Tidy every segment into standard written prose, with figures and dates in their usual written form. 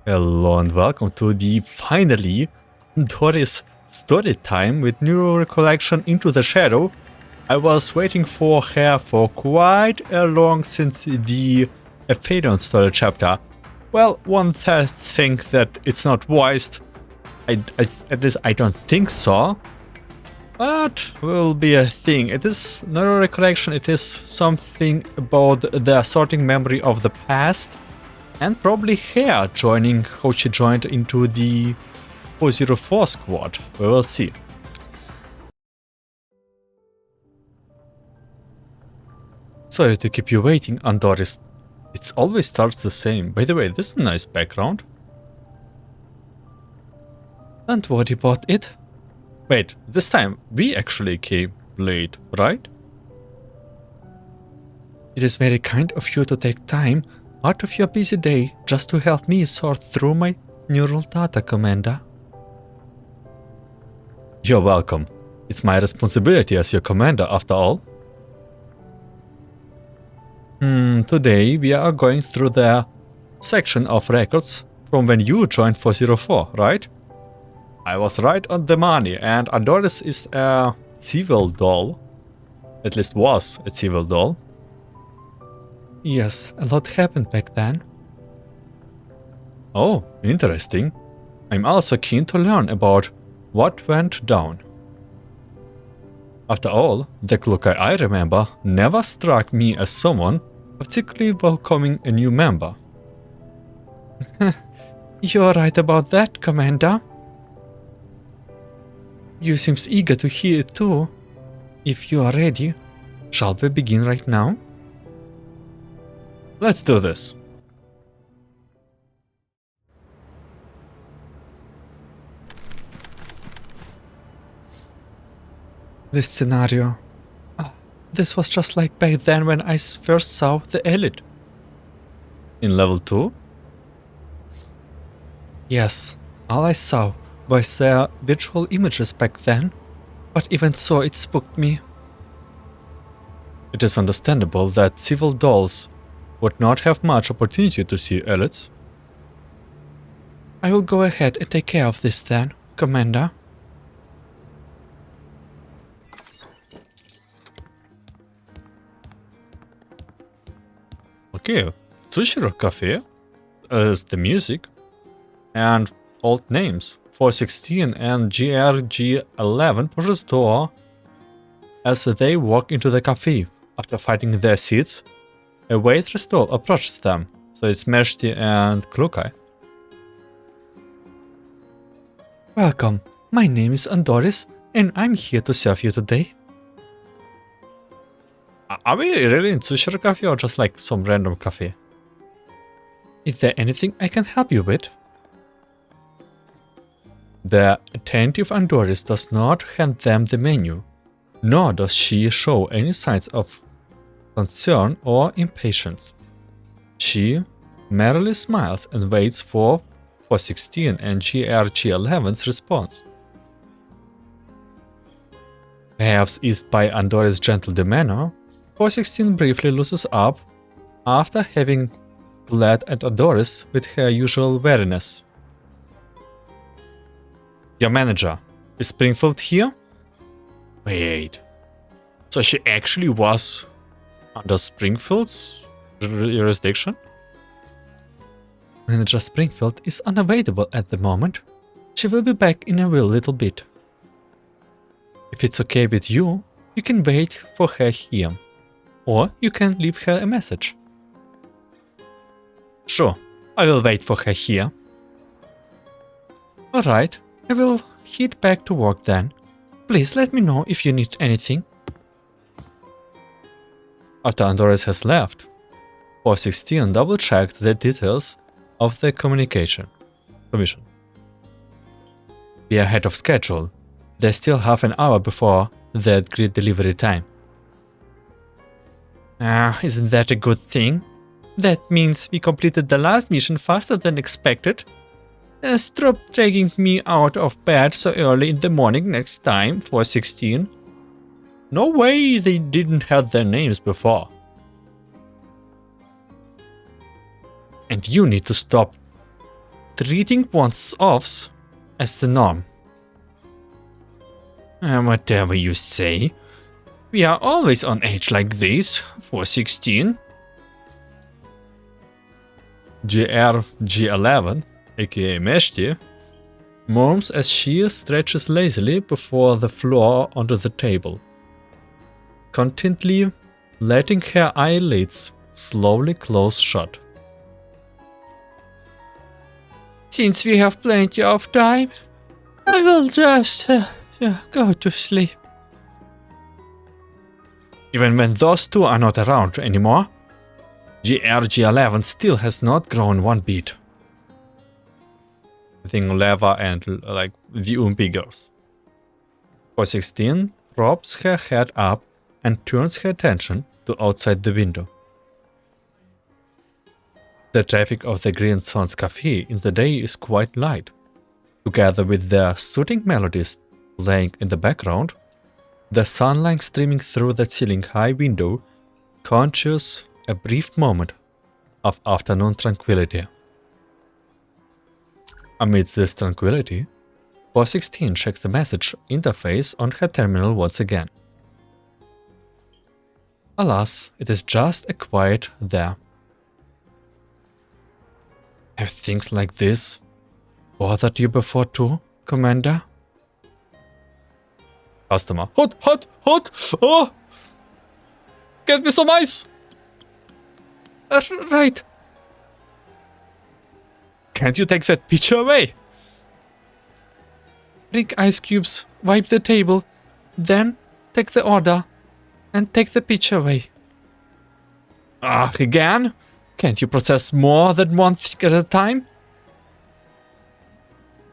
Hello and welcome to the finally Andoris story time with new recollection Into the Shadow. I was waiting for her for quite a long since the Aphelion story chapter. Well, one has think that it's not voiced. At least I don't think so. But will be a thing. It is not a recollection, it is something about the sorting memory of the past. And probably her joining, how she joined into the 404 squad. We will see. Sorry to keep you waiting, Andoris. It always starts the same. By the way, this is a nice background. Don't worry about it. Wait, this time we actually came late, right? It is very kind of you to take time out of your busy day just to help me sort through my neural data, Commander. You're welcome. It's my responsibility as your commander, after all. Today we are going through the section of records from when you joined 404, right? I was right on the money, and Andoris is a civil doll. At least was a civil doll. Yes, a lot happened back then. Oh, interesting. I'm also keen to learn about what went down. After all, the Klukai I remember never struck me as someone particularly welcoming a new member. You're right about that, Commander. You seem eager to hear it too. If you are ready, shall we begin right now? Let's do this. This scenario. This was just like back then when I first saw the elite. In level 2? Yes, all I saw was their virtual images back then, but even so it spooked me. It is understandable that civil dolls would not have much opportunity to see elites. I will go ahead and take care of this then, Commander. Okay, Sushiro Cafe is the music and old names. 416 and GRG11 pushes door as they walk into the cafe. After finding their seats, a waitress doll approaches them, so it's Meshti and Klukai. Welcome, my name is Andoris and I'm here to serve you today. Are we really in Sushiro Cafe or just like some random cafe? Is there anything I can help you with? The attentive Andoris does not hand them the menu, nor does she show any signs of concern or impatience. She merely smiles and waits for 416 and GRG11's response. Perhaps eased by Andoris' gentle demeanor, 416 briefly looses up after having glared at Andoris with her usual wariness. Your manager, is Springfield here? Wait, so she actually was under Springfield's jurisdiction? Manager Springfield is unavailable at the moment. She will be back in a little bit. If it's okay with you, you can wait for her here. Or you can leave her a message. Sure, I will wait for her here. Alright, I will head back to work then. Please let me know if you need anything. After Andoris has left, 416 double-checked the details of the commission. We are ahead of schedule. There's still half an hour before the agreed delivery time. Isn't that a good thing? That means we completed the last mission faster than expected. Stop dragging me out of bed so early in the morning next time, 416. No way they didn't have their names before. And you need to stop treating one's offs as the norm. Whatever you say. We are always on edge like this for 16. GRG11, aka Meshti, murmurs as she stretches lazily before the floor onto the table, contently letting her eyelids slowly close shut. Since we have plenty of time, I will just go to sleep. Even when those two are not around anymore, GRG11 still has not grown one bit. I think Leva and like the Umpi girls. 416 props her head up and turns her attention to outside the window. The traffic of the Green Sun's cafe in the day is quite light. Together with the soothing melodies playing in the background, the sunlight streaming through the ceiling-high window conjures a brief moment of afternoon tranquility. Amidst this tranquility, 416 checks the message interface on her terminal once again. Alas, it is just a quiet there. Have things like this bothered you before too, Commander? Customer. Hot! Oh! Get me some ice! Right. Can't you take that picture away? Drink ice cubes, wipe the table, then take the order and take the picture away. Again? Can't you process more than one thing at a time?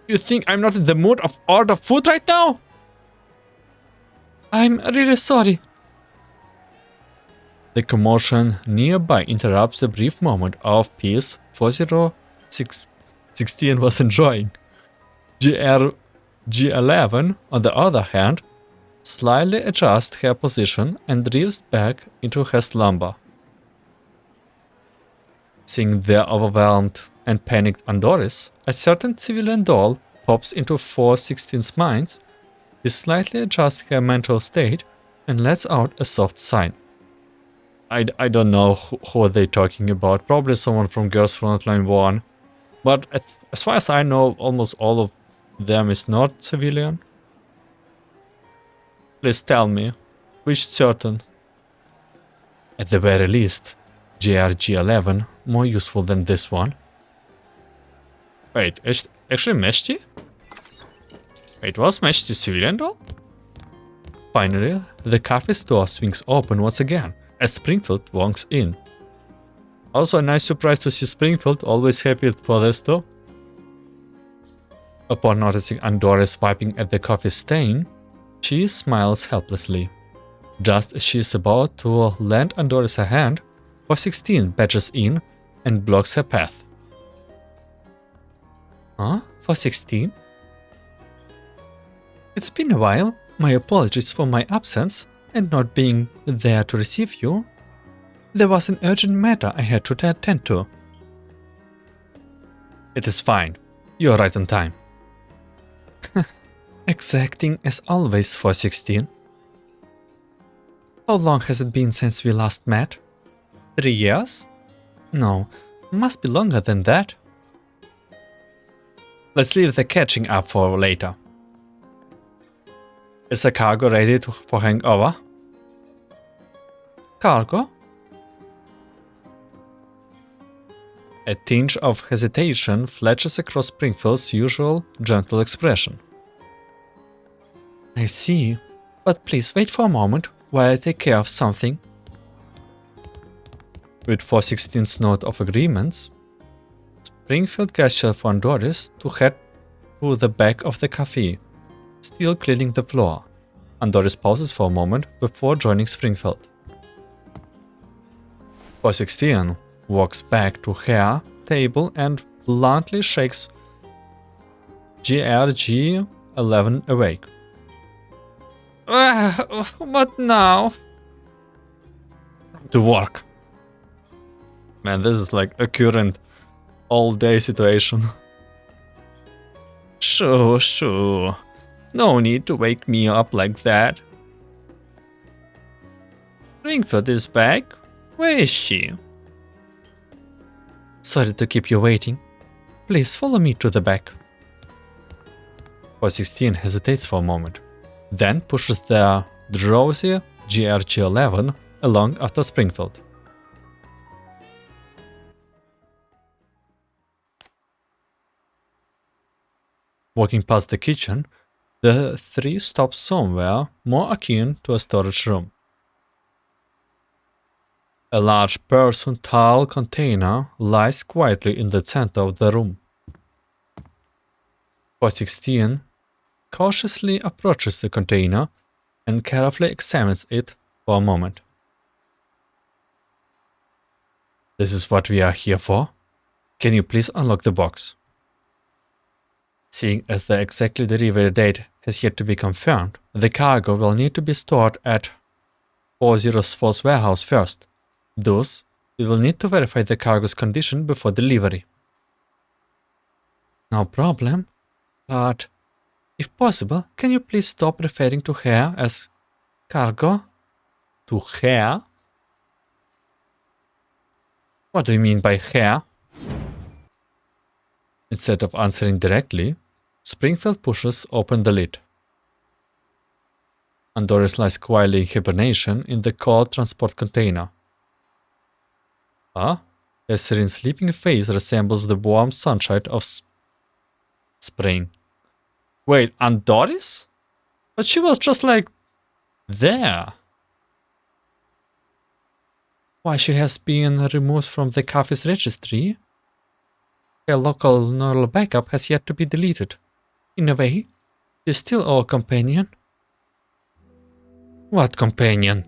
You think I'm not in the mood of order food right now? I'm really sorry. The commotion nearby interrupts a brief moment of peace 40616 was enjoying. GRG11, on the other hand, slightly adjusts her position and drifts back into her slumber. Seeing the overwhelmed and panicked Andoris, a certain civilian doll pops into 416's mind. She slightly adjusts her mental state and lets out a soft sign. I don't know who are they talking about. Probably someone from Girls Frontline 1. But as far as I know, almost all of them is not civilian. Please tell me, which certain? At the very least, GRG11 more useful than this one. Wait, actually Meshti? Wait, was Meshti civilian though? Finally, the cafe door swings open once again as Springfield walks in. Also a nice surprise to see Springfield, always happy for this though. Upon noticing Andoris wiping at the coffee stain, she smiles helplessly. Just as she is about to lend Andoris a hand, 416 badges in and blocks her path. Huh? 416? It's been a while. My apologies for my absence and not being there to receive you. There was an urgent matter I had to attend to. It is fine. You're right on time. Exacting as always, 416. How long has it been since we last met? 3 years? No, must be longer than that. Let's leave the catching up for later. Is the cargo ready for hangover? Cargo? A tinge of hesitation flashes across Springfield's usual gentle expression. I see, but please wait for a moment while I take care of something. With 416's note of agreements, Springfield gestures for Andoris to head to the back of the cafe, still cleaning the floor. Andoris pauses for a moment before joining Springfield. 416 walks back to her table and bluntly shakes GRG11 awake. What now? To work. Man, this is like a current all-day situation. Sure, sure. No need to wake me up like that. Springfield is back? Where is she? Sorry to keep you waiting. Please follow me to the back. 416 hesitates for a moment, then pushes the drowsy GRG-11 along after Springfield. Walking past the kitchen, the three stop somewhere more akin to a storage room. A large percentile container lies quietly in the center of the room. 416 cautiously approaches the container and carefully examines it for a moment. This is what we are here for? Can you please unlock the box? Seeing as the exact delivery date has yet to be confirmed, the cargo will need to be stored at 404's warehouse first. Thus, we will need to verify the cargo's condition before delivery. No problem, but if possible, can you please stop referring to her as cargo? To her? What do you mean by her? Instead of answering directly, Springfield pushes open the lid. Andoris lies quietly in hibernation in the cold transport container. Her serene sleeping face resembles the warm sunshine of spring. Wait, Andoris? But she was just like there. Why, she has been removed from the cafe's registry? Her local neural backup has yet to be deleted. In a way, she's still our companion. What companion?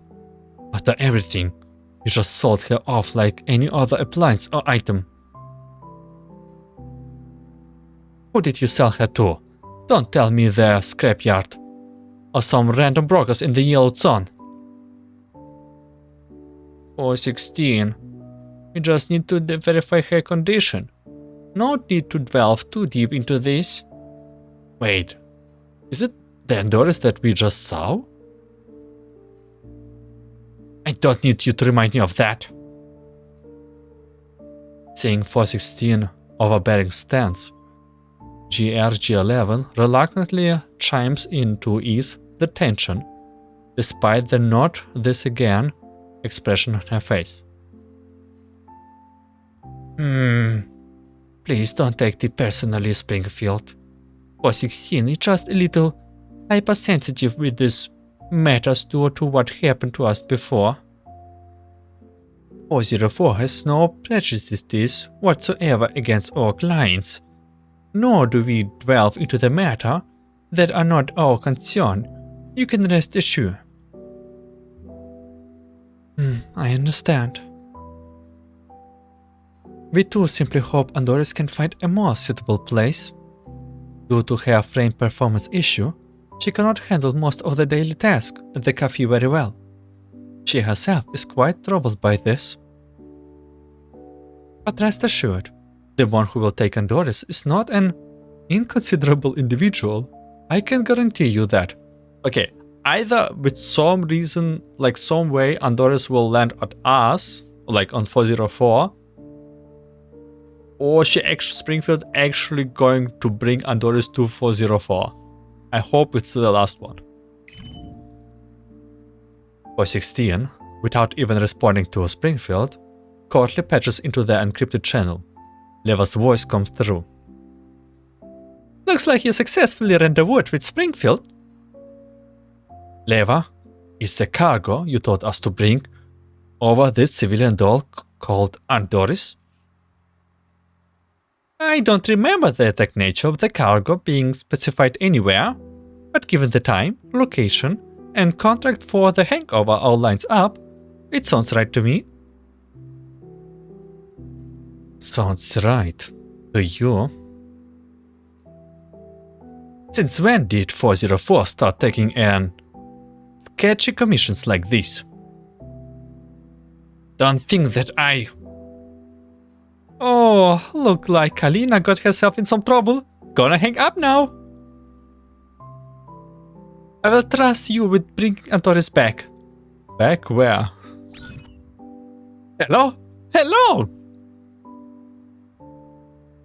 After everything, you just sold her off like any other appliance or item. Who did you sell her to? Don't tell me the scrapyard or some random brokers in the yellow zone. 416. We just need to verify her condition. No need to delve too deep into this. Wait, is it the Andoris that we just saw? I don't need you to remind me of that. Seeing 416 overbearing stance, GRG-11 reluctantly chimes in to ease the tension, despite the "not this again" expression on her face. Please don't take it personally, Springfield. 416 is just a little hypersensitive with this matters due to what happened to us before. 404 has no prejudices whatsoever against our clients, nor do we delve into the matter that are not our concern. You can rest assured. I understand. We too simply hope Andoris can find a more suitable place. Due to her frame performance issue, she cannot handle most of the daily tasks at the cafe very well. She herself is quite troubled by this. But rest assured, the one who will take Andoris is not an inconsiderable individual. I can guarantee you that. Okay, either with some reason, like some way, Andoris will land at us, like on 404, or Springfield actually going to bring Andoris to 404. I hope it's the last one. 416, without even responding to Springfield, coldly patches into the encrypted channel. Leva's voice comes through. Looks like you successfully rendezvoused with Springfield. Leva, is the cargo you told us to bring over this civilian doll called Andoris? I don't remember the exact nature of the cargo being specified anywhere, but given the time, location, and contract for the hangover all lines up, it sounds right to me. Sounds right to you? Since when did 404 start taking sketchy commissions like this? Don't think that I... Oh, look like Kalina got herself in some trouble. gonna hang up now. I will trust you with bringing Andoris back. Back where? Hello? Hello!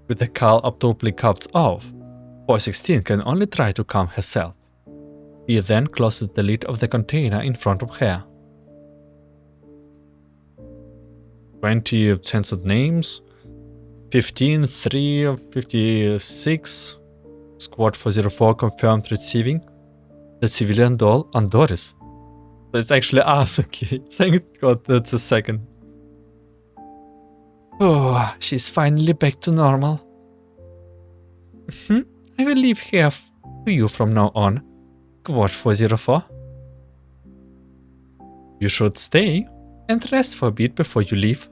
With the call abruptly cut off, 416 can only try to calm herself. He then closes the lid of the container in front of her. 20 censored names, 15, 3, 56, Squad 404 confirmed receiving, the civilian doll Andoris. So it's actually us, okay. Thank God that's a second. Oh, she's finally back to normal. I will leave here to you from now on, Squad 404. You should stay and rest for a bit before you leave.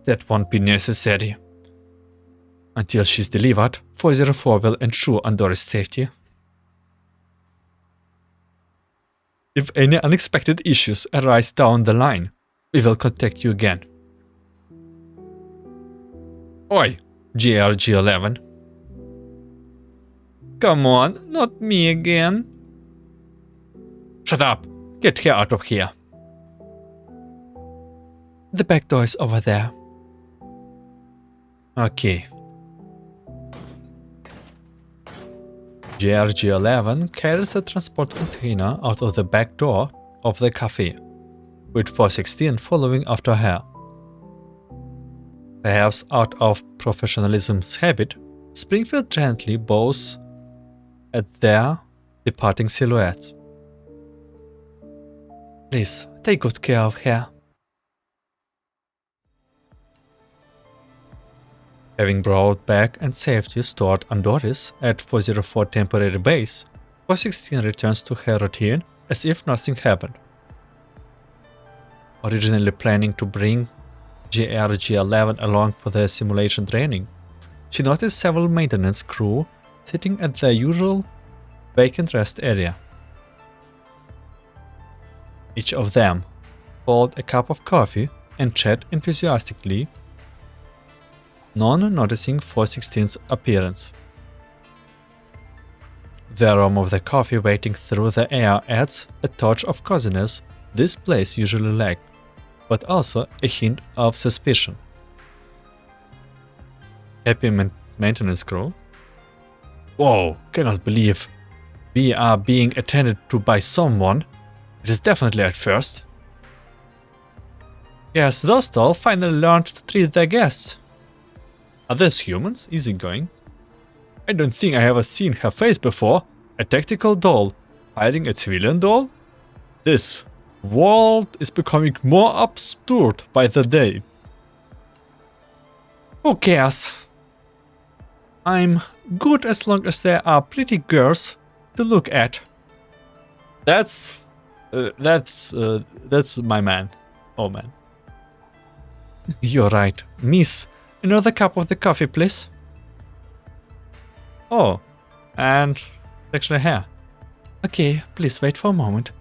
That won't be necessary. Until she's delivered, 404 will ensure Andoris' safety. If any unexpected issues arise down the line, we will contact you again. Oi, GRG-11. Come on, not me again. Shut up! Get her out of here. The back door is over there. Okay. GRG-11 carries a transport container out of the back door of the cafe, with 416 following after her. Perhaps out of professionalism's habit, Springfield gently bows at their departing silhouettes. Please, take good care of her. Having brought back and safely stored Andoris at 404 temporary base, 416 returns to her routine as if nothing happened. Originally planning to bring GRG-11 along for the simulation training, she noticed several maintenance crew sitting at their usual vacant rest area. Each of them poured a cup of coffee and chat enthusiastically, none noticing 416's appearance. The aroma of the coffee wafting through the air adds a touch of coziness this place usually lacked, but also a hint of suspicion. Happy maintenance crew? Whoa, cannot believe we are being attended to by someone. It is definitely at first. Yes, those dolls finally learned to treat their guests. Are these humans? Easygoing. I don't think I ever seen her face before. A tactical doll hiding a civilian doll? This world is becoming more absurd by the day. Who cares? I'm good as long as there are pretty girls to look at. That's my man. Oh man. You're right. Miss, another cup of the coffee, please. Oh, and actually here. Okay, please wait for a moment.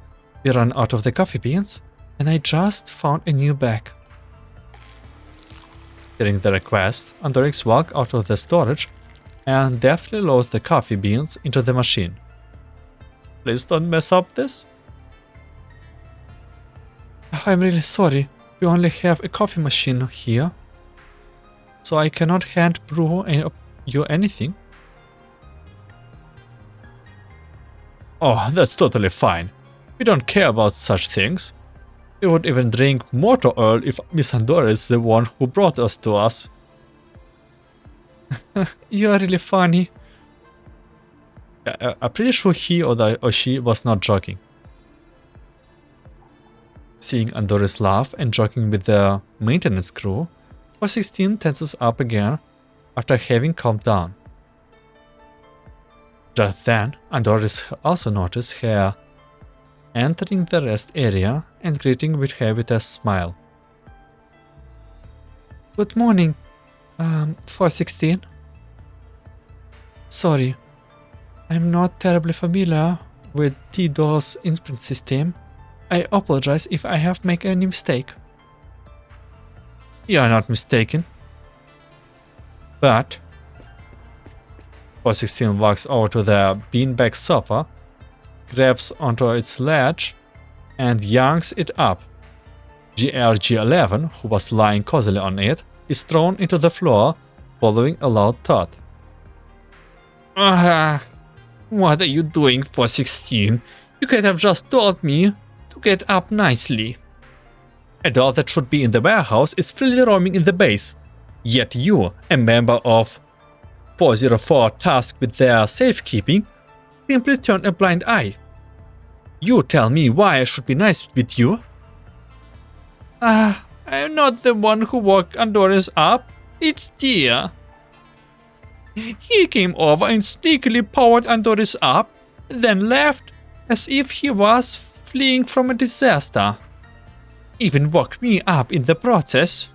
We ran out of the coffee beans, and I just found a new bag. Hearing the request, Andoris walked out of the storage and deftly loads the coffee beans into the machine. Please don't mess up this. I'm really sorry. We only have a coffee machine here, so I cannot hand brew you anything. Oh, that's totally fine. We don't care about such things. We would even drink motor oil if Miss Andoris is the one who brought us to us. You are really funny. I'm pretty sure he or she was not joking. Seeing Andoris laugh and joking with the maintenance crew, 416 tenses up again after having calmed down. Just then, Andoris also noticed her entering the rest area and greeting with her with a smile. Good morning, 416. Sorry, I'm not terribly familiar with T-DOS imprint system. I apologize if I have made any mistake. You are not mistaken. But 416 walks over to the beanbag sofa, grabs onto its ledge, and yanks it up. GRG11, who was lying cozily on it, is thrown into the floor, following a loud thud. What are you doing, 416? You could have just told me to get up nicely. A doll that should be in the warehouse is freely roaming in the base. Yet you, a member of 404 tasked with their safekeeping, simply turn a blind eye. You tell me why I should be nice with you? I'm not the one who woke Andoris up. It's Tia. He came over and sneakily powered Andoris up, then left as if he was fleeing from a disaster. Even woke me up in the process.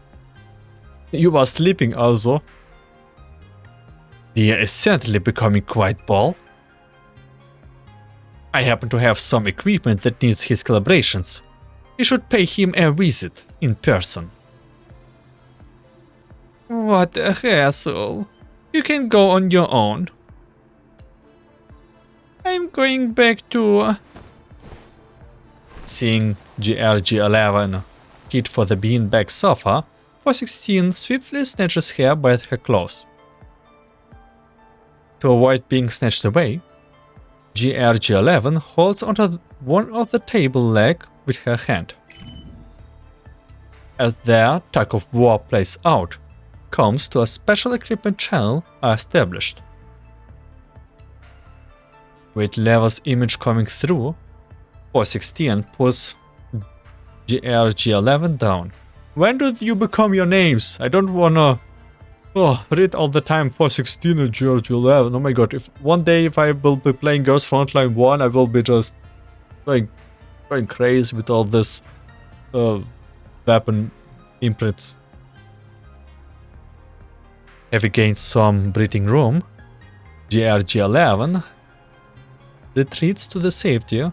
You were sleeping also. Tia is certainly becoming quite bold. I happen to have some equipment that needs his collaborations. You should pay him a visit in person. What a hassle. You can go on your own. I'm going back to... Seeing GRG11 hit for the beanbag sofa, 416 swiftly snatches her by her clothes. To avoid being snatched away, GRG11 holds onto one of the table leg with her hand. As their tug of war plays out, comms to a special equipment channel are established. With Leva's image coming through, 416 pulls GRG11 down. When do you become your names? I don't wanna read all the time 416 and GRG11. Oh my god, if one day if I will be playing Girls Frontline 1, I will be just going crazy with all this weapon imprints. Having gained some breathing room, GRG11 retreats to the safety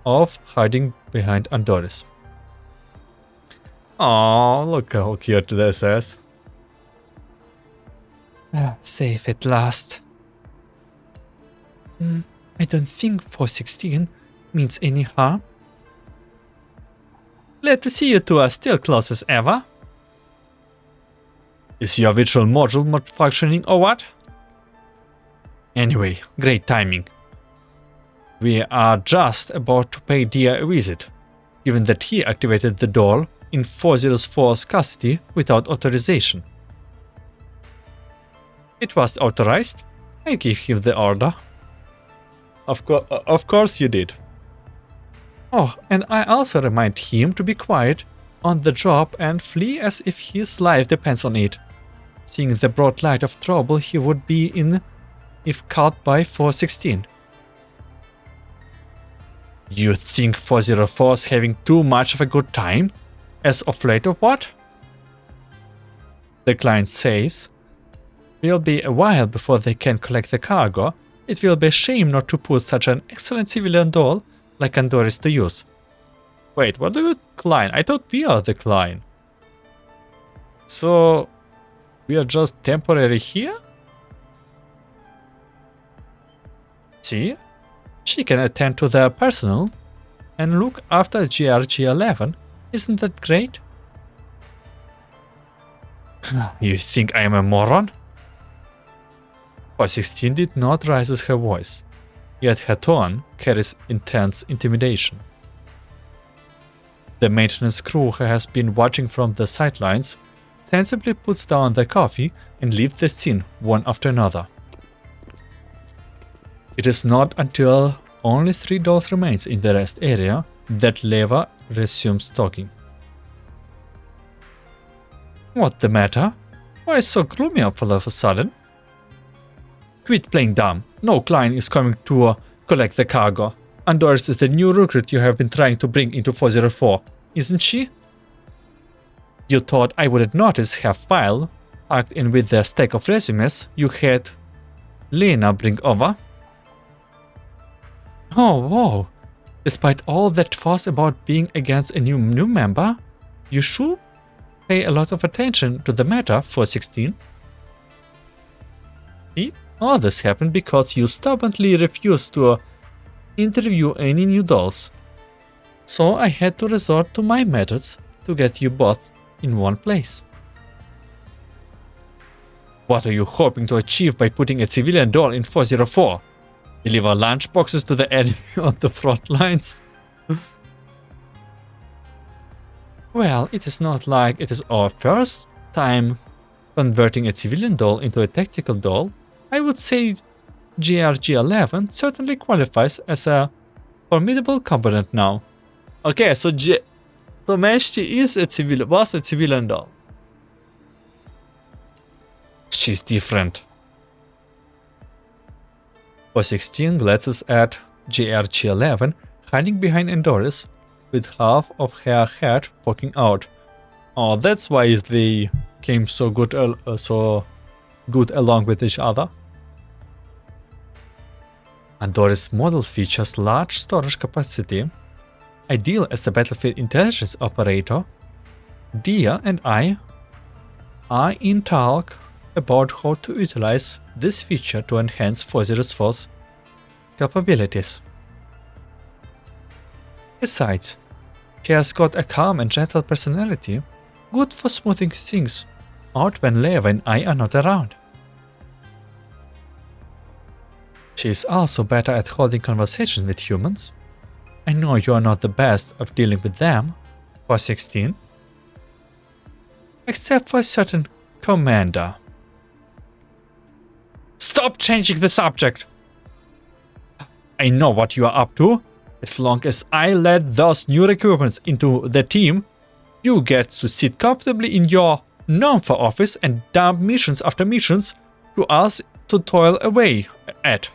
of hiding behind Andoris. Oh, look how cute this is. Safe at last. I don't think 416 means any harm. Glad to see you two are still close as ever. Is your virtual module not functioning or what? Anyway, great timing. We are just about to pay Dia a visit, given that he activated the doll in 404's custody without authorization. It was authorized. I gave him the order. Of course you did. Oh, and I also remind him to be quiet on the job and flee as if his life depends on it, seeing the broad light of trouble he would be in if caught by 416. You think 404's having too much of a good time? As of late or what? The client says, "Will be a while before they can collect the cargo. It will be a shame not to put such an excellent civilian doll like Andoris to use." Wait, what do you client? I thought we are the client. So, we are just temporary here? See? She can attend to their personal and look after GRG11. Isn't that great? You think I am a moron? 416 did not raise her voice, yet her tone carries intense intimidation. The maintenance crew who has been watching from the sidelines sensibly puts down their coffee and leaves the scene one after another. It is not until only 3 dolls remains in the rest area that Leva resumes talking. What the matter? Why so gloomy all of a sudden? Quit playing dumb. No client is coming to collect the cargo. Andoris is the new recruit you have been trying to bring into 404, isn't she? You thought I wouldn't notice her file packed in with the stack of resumes you had Lena bring over? Oh, whoa. Despite all that fuss about being against a new member, you should pay a lot of attention to the matter, 416. See, all this happened because you stubbornly refused to interview any new dolls. So I had to resort to my methods to get you both in one place. What are you hoping to achieve by putting a civilian doll in 404? Deliver lunchboxes to the enemy on the front lines? Well, it is not like it is our first time converting a civilian doll into a tactical doll. I would say GRG-11 certainly qualifies as a formidable component now. Okay, so Meshti was a civilian doll. She's different. 416 glances at GRG-11 hiding behind Andoris with half of her head poking out. Oh, that's why they came so good along with each other. Andoris model features large storage capacity, ideal as a battlefield intelligence operator. Dia and I are in talk about how to utilize this feature to enhance 404's capabilities. Besides, she has got a calm and gentle personality, good for smoothing things out when Leva and I are not around. She is also better at holding conversations with humans. I know you are not the best of dealing with them, 416. Except for a certain commander. Stop changing the subject! I know what you are up to. As long as I let those new recruitments into the team, you get to sit comfortably in your non-for office and dump missions after missions to us to toil away at.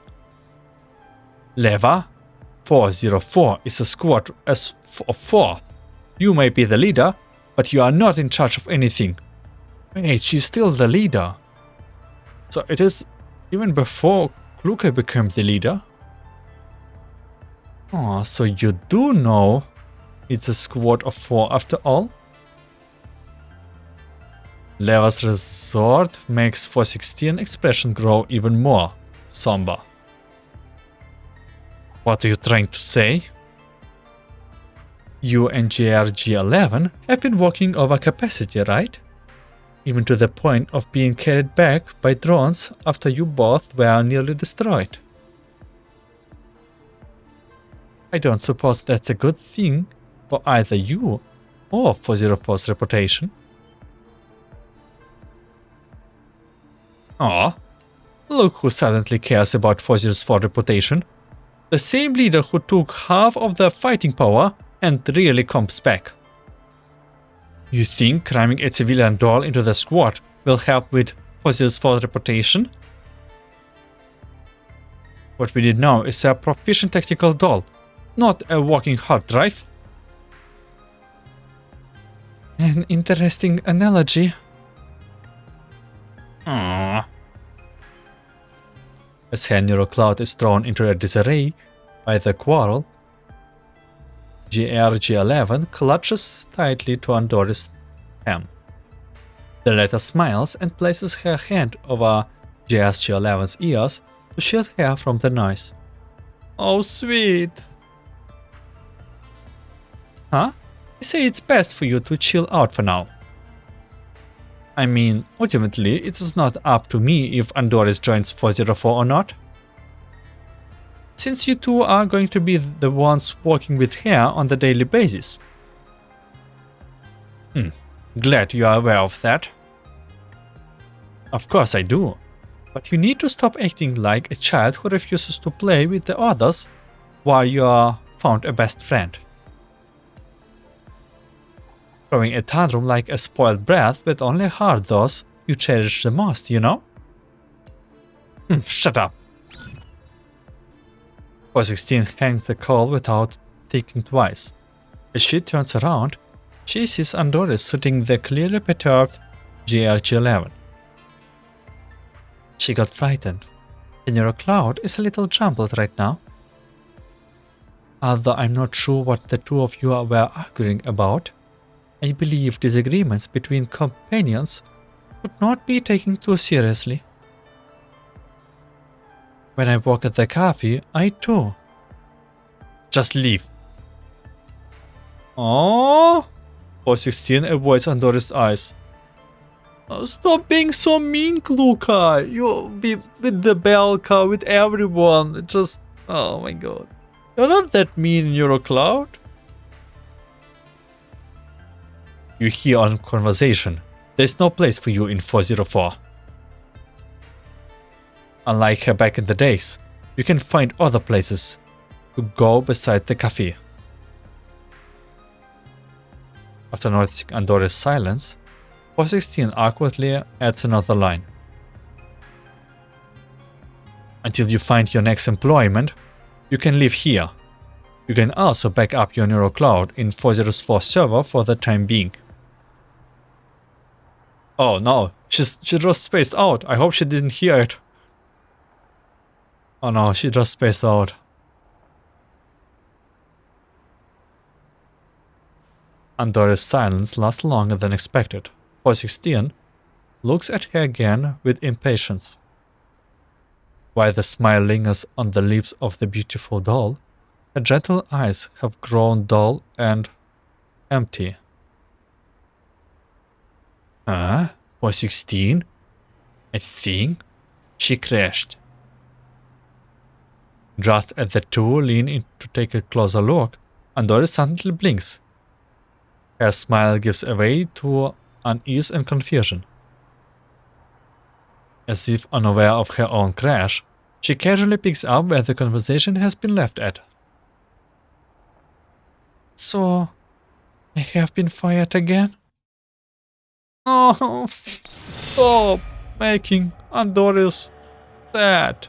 Leva, 404 is a squad of 4. You may be the leader, but you are not in charge of anything. Wait, she's still the leader. So it is even before Kluke became the leader. Oh, so you do know it's a squad of 4 after all? Leva's resort makes 416 expression grow even more somber. What are you trying to say? You and GRG-11 have been working over capacity, right? Even to the point of being carried back by drones after you both were nearly destroyed. I don't suppose that's a good thing for either you or 404's reputation. Aw, look who suddenly cares about 404's reputation. The same leader who took half of the fighting power and really comes back. You think cramming a civilian doll into the squad will help with 404's reputation? What we need now is a proficient tactical doll, not a walking hard drive. An interesting analogy. Aww. As her neural cloud is thrown into a disarray by the quarrel, GRG-11 clutches tightly to Andoris' ham. The latter smiles and places her hand over GRG-11's ears to shield her from the noise. Oh, sweet! Huh? I say it's best for you to chill out for now. I mean, ultimately, it is not up to me if Andoris joins 404 or not. Since you two are going to be the ones working with her on the daily basis. Glad you are aware of that. Of course I do. But you need to stop acting like a child who refuses to play with the others while you are found a best friend. Throwing a tantrum like a spoiled brat with only hard those you cherish the most, you know? Shut up. 416 hangs the call without thinking twice. As she turns around, she sees Andoris sitting the clearly perturbed GRG-11. She got frightened. The neural cloud is a little jumbled right now. Although I'm not sure what the two of you were arguing about, I believe disagreements between companions should not be taken too seriously. When I work at the cafe, I too. Just leave. Oh, 416 avoids Andoris' eyes. Oh, stop being so mean, Kluka. You'll be with the Belka, with everyone. Just, oh my god. You're not that mean in Eurocloud. You hear our conversation. There's no place for you in 404. Unlike her back in the days, you can find other places to go beside the cafe. After noticing Andoris' silence, 416 awkwardly adds another line. Until you find your next employment, you can live here. You can also back up your NeuroCloud in 404 server for the time being. Oh no, she just spaced out. I hope she didn't hear it. Oh no, she just spaced out. Andoris' silence lasts longer than expected. 416 looks at her again with impatience. While the smile lingers on the lips of the beautiful doll, her gentle eyes have grown dull and empty. Huh? 416? I think she crashed. Just as the two lean in to take a closer look, Andoris suddenly blinks. Her smile gives way to unease and confusion. As if unaware of her own crash, she casually picks up where the conversation has been left at. So, I have been fired again? Oh, stop making Andoris sad.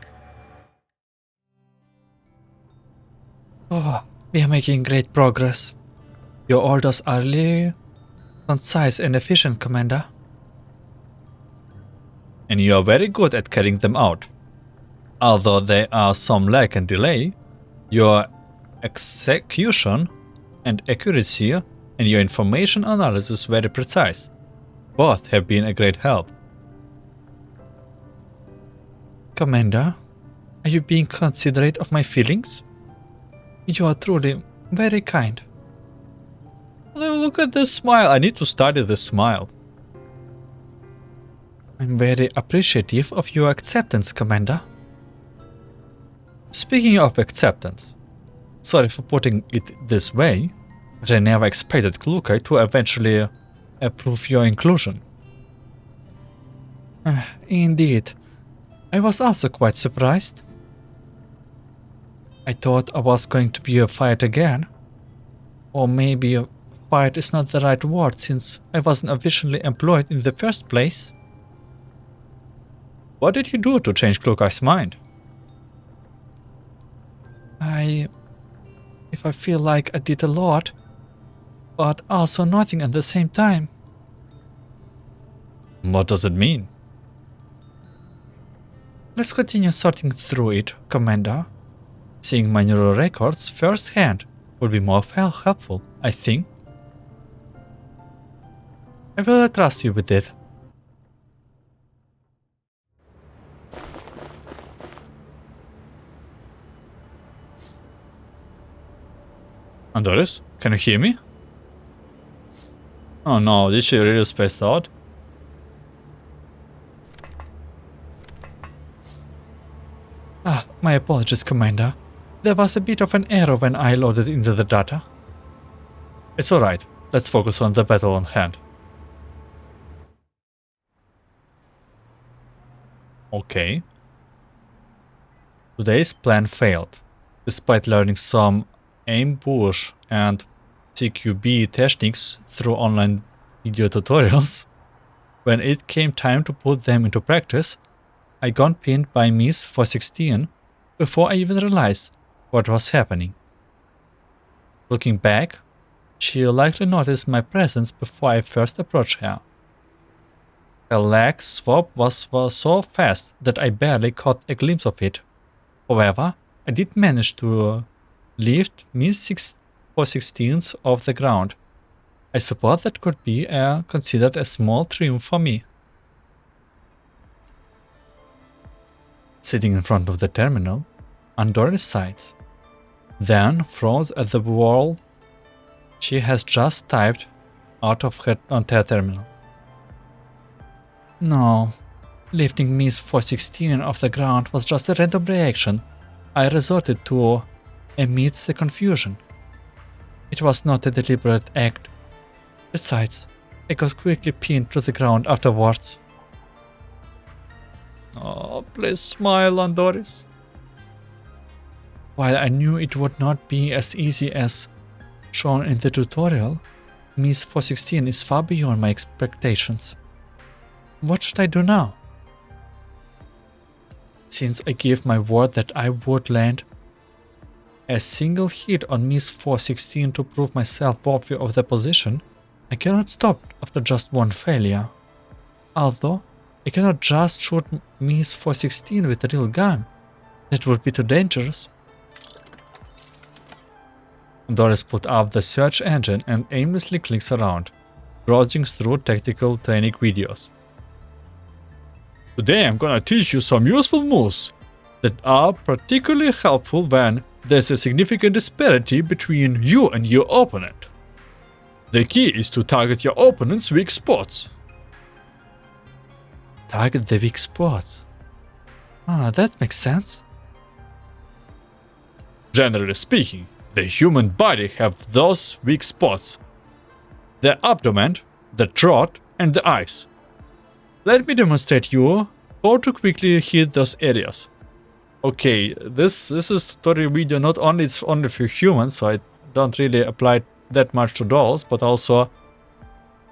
Oh, we are making great progress. Your orders are really concise and efficient, Commander. And you are very good at carrying them out. Although there are some lag and delay, your execution and accuracy and your information analysis very precise. Both have been a great help. Commander, are you being considerate of my feelings? You are truly very kind. Look at this smile. I need to study this smile. I'm very appreciative of your acceptance, Commander. Speaking of acceptance, sorry for putting it this way, but I never expected Klukai to eventually approve your inclusion. Indeed, I was also quite surprised. I thought I was going to be fired again. Or maybe fired is not the right word since I wasn't officially employed in the first place. What did you do to change Klukai's mind? If I feel like I did a lot, but also nothing at the same time. What does it mean? Let's continue sorting through it, Commander. Seeing my neural records firsthand would be more helpful, I think. I will trust you with it. Andoris, can you hear me? Oh no, did she really space out? My apologies, Commander. There was a bit of an error when I loaded into the data. It's alright, let's focus on the battle on hand. Okay. Today's plan failed. Despite learning some ambush and CQB techniques through online video tutorials, when it came time to put them into practice, I got pinned by Miss 416 before I even realized what was happening. Looking back, she likely noticed my presence before I first approached her. Her leg swap was so fast that I barely caught a glimpse of it. However, I did manage to lift Miss 416 off the ground. I suppose that could be considered a small triumph for me. Sitting in front of the terminal, Andoris sighs, then throws at the wall she has just typed out of her terminal. No, lifting Miss 416 off the ground was just a random reaction I resorted to amidst the confusion. It was not a deliberate act. Besides, I got quickly pinned to the ground afterwards. Oh, please smile, Andoris. While I knew it would not be as easy as shown in the tutorial, Miss 416 is far beyond my expectations. What should I do now? Since I gave my word that I would land a single hit on Miss 416 to prove myself worthy of the position, I cannot stop after just one failure. Although, I cannot just shoot Miss 416 with a real gun. That would be too dangerous. Andoris put up the search engine and aimlessly clicks around, browsing through tactical training videos. Today I'm gonna teach you some useful moves that are particularly helpful when there's a significant disparity between you and your opponent. The key is to target your opponent's weak spots. Target the weak spots? Ah, that makes sense. Generally speaking, the human body have those weak spots: the abdomen, the throat, and the eyes. Let me demonstrate you how to quickly hit those areas. Okay, this is a tutorial video. Not only it's only for humans, so I don't really apply that much to dolls, but also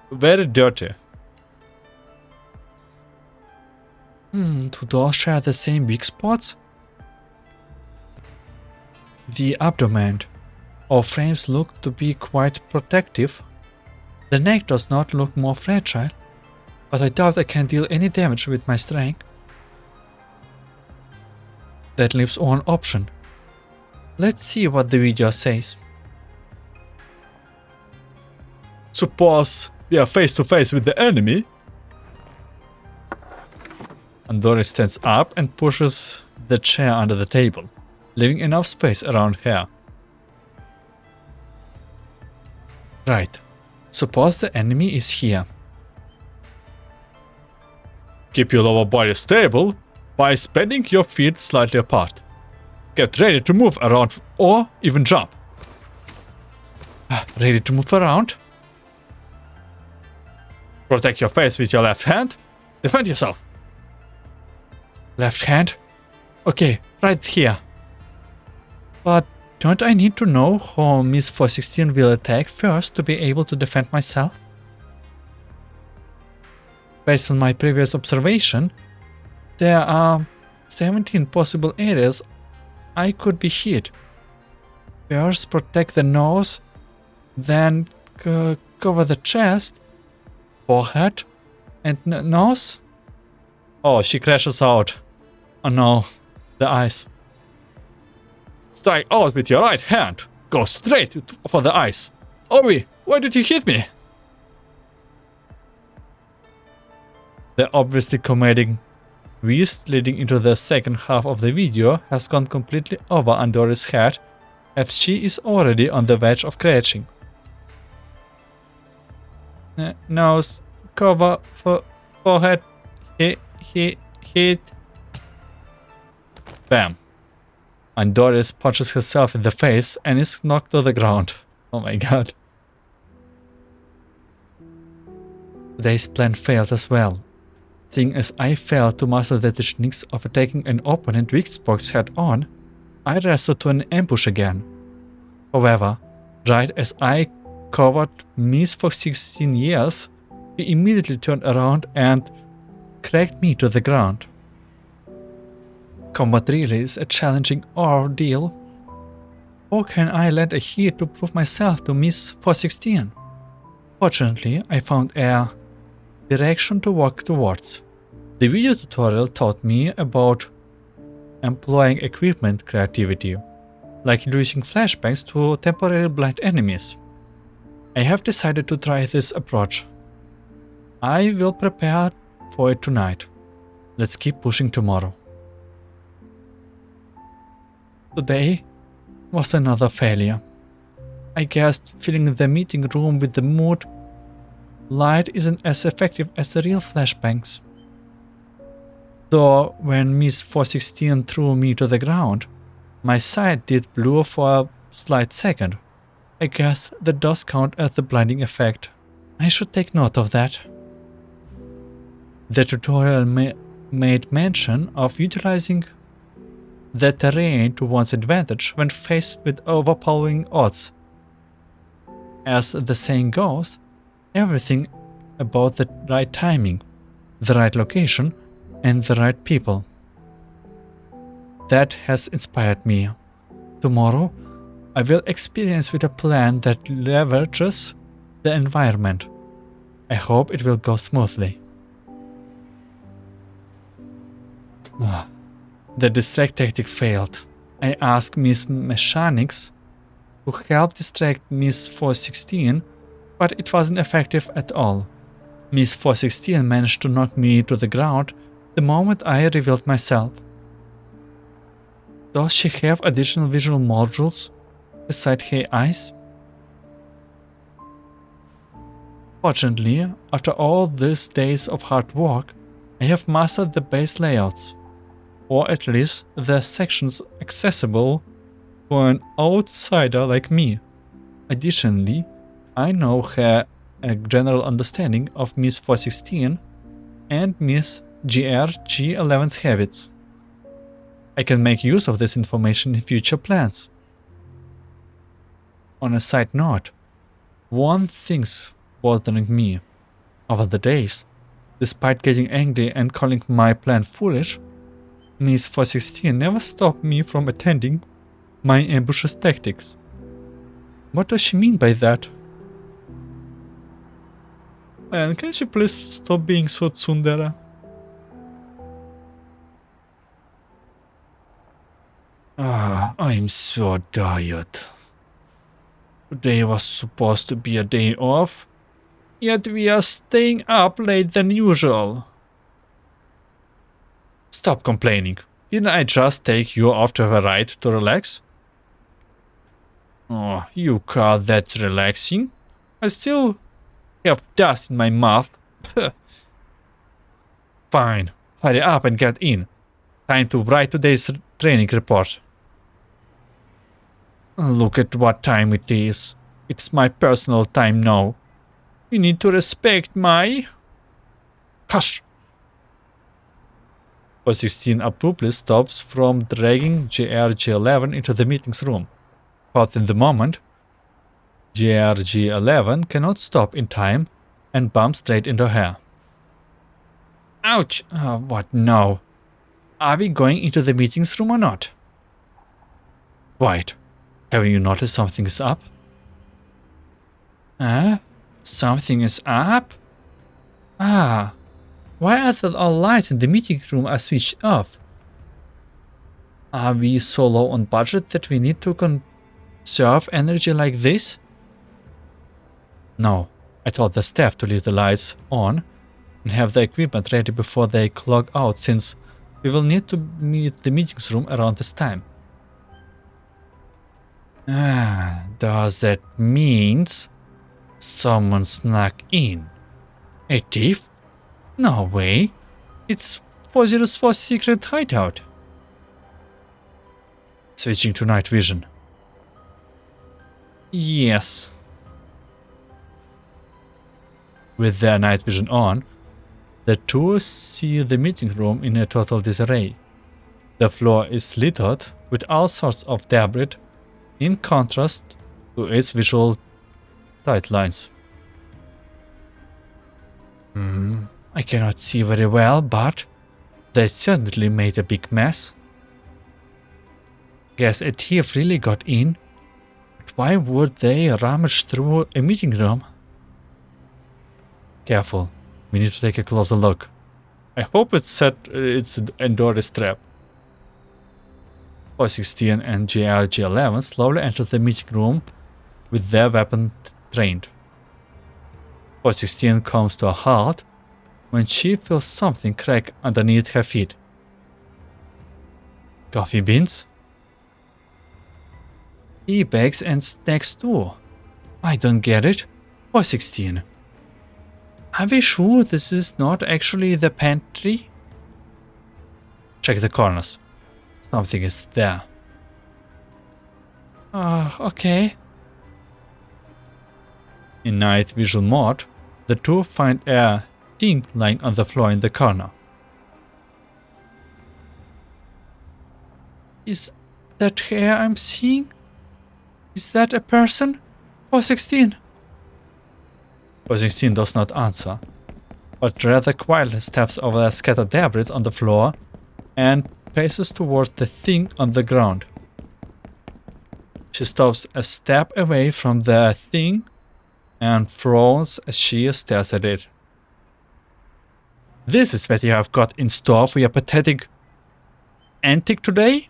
very dirty. Do dolls share the same weak spots? The abdomen or frames look to be quite protective. The neck does not look more fragile, but I doubt I can deal any damage with my strength. That leaves one option. Let's see what the video says. Suppose we are face to face with the enemy. Andoris stands up and pushes the chair under the table, leaving enough space around her. Right. Suppose the enemy is here. Keep your lower body stable by spreading your feet slightly apart. Get ready to move around or even jump. Ready to move around? Protect your face with your left hand. Defend yourself. Left hand? Okay, right here. But don't I need to know how Miss 416 will attack first to be able to defend myself? Based on my previous observation, there are 17 possible areas I could be hit. First, protect the nose, then cover the chest, forehead, and nose. Oh, she crashes out. Oh no, the eyes. Strike out with your right hand. Go straight for the eyes. Obi, why did you hit me? The obviously comedic twist leading into the second half of the video has gone completely over Andoris' head, as she is already on the verge of crashing. Nose, cover, forehead, hit. Bam. Andoris punches herself in the face and is knocked to the ground. Oh my god. Today's plan failed as well. Seeing as I failed to master the techniques of attacking an opponent weak spots head on, I resorted to an ambush again. However, right as I covered Miss for 16 years, he immediately turned around and cracked me to the ground. Combat really is a challenging ordeal. How can I land a hit to prove myself to Miss 416? Fortunately, I found a direction to walk towards. The video tutorial taught me about employing equipment creativity, like using flashbangs to temporarily blind enemies. I have decided to try this approach. I will prepare for it tonight. Let's keep pushing tomorrow. Today was another failure. I guessed filling the meeting room with the mood light isn't as effective as the real flashbangs. Though when Miss 416 threw me to the ground, my sight did blur for a slight second. I guess that does count as the blinding effect. I should take note of that. The tutorial made mention of utilizing the terrain to one's advantage when faced with overpowering odds. As the saying goes, everything about the right timing, the right location, and the right people. That has inspired me. Tomorrow, I will experience with a plan that leverages the environment. I hope it will go smoothly. The distract tactic failed. I asked Miss Mechanics to help distract Miss 416, but it wasn't effective at all. Miss 416 managed to knock me to the ground the moment I revealed myself. Does she have additional visual modules beside her eyes? Fortunately, after all these days of hard work, I have mastered the base layouts, or at least the sections accessible for an outsider like me. Additionally, I now have a general understanding of Miss 416 and Miss GRG11's habits. I can make use of this information in future plans. On a side note, one thing's bothering me. Over the days, despite getting angry and calling my plan foolish, Miss 416 never stopped me from attending my ambitious tactics. What does she mean by that? Man, can she please stop being so tsundere? I'm so tired. Today was supposed to be a day off, yet we are staying up late than usual. Stop complaining. Didn't I just take you off to have a ride to relax? Oh, you call that relaxing? I still have dust in my mouth. Fine, hurry up and get in. Time to write today's training report. Look at what time it is. It's my personal time now. You need to respect my... Hush! 416 abruptly stops from dragging GRG11 into the meetings room. But in the moment, GRG11 cannot stop in time and bumps straight into her. Ouch! What now? Are we going into the meetings room or not? Wait, haven't you noticed something is up? Something is up? Why are all lights in the meeting room are switched off? Are we so low on budget that we need to conserve energy like this? No, I told the staff to leave the lights on and have the equipment ready before they clog out, since we will need to meet the meetings room around this time. Does that mean someone snuck in? A thief? No way. It's 404's secret hideout. Switching to night vision. Yes. With their night vision on, the two see the meeting room in a total disarray. The floor is littered with all sorts of debris, in contrast to its visual tight lines. I cannot see very well, but they certainly made a big mess. Guess a thief really got in, but why would they rummage through a meeting room? Careful, we need to take a closer look. I hope it's an Andoris trap. 416 and GRG11 slowly enter the meeting room with their weapon trained. 416 comes to a halt when she feels something crack underneath her feet. Coffee beans? tea bags and snacks too. I don't get it. 416. Are we sure this is not actually the pantry? Check the corners. Something is there. Okay. In night visual mode, the two find a thing lying on the floor in the corner. Is that hair I'm seeing? Is that a person? 416. 416 does not answer, but rather quietly steps over the scattered debris on the floor and paces towards the thing on the ground. She stops a step away from the thing and frowns as she stares at it. This is what you have got in store for your pathetic antic today?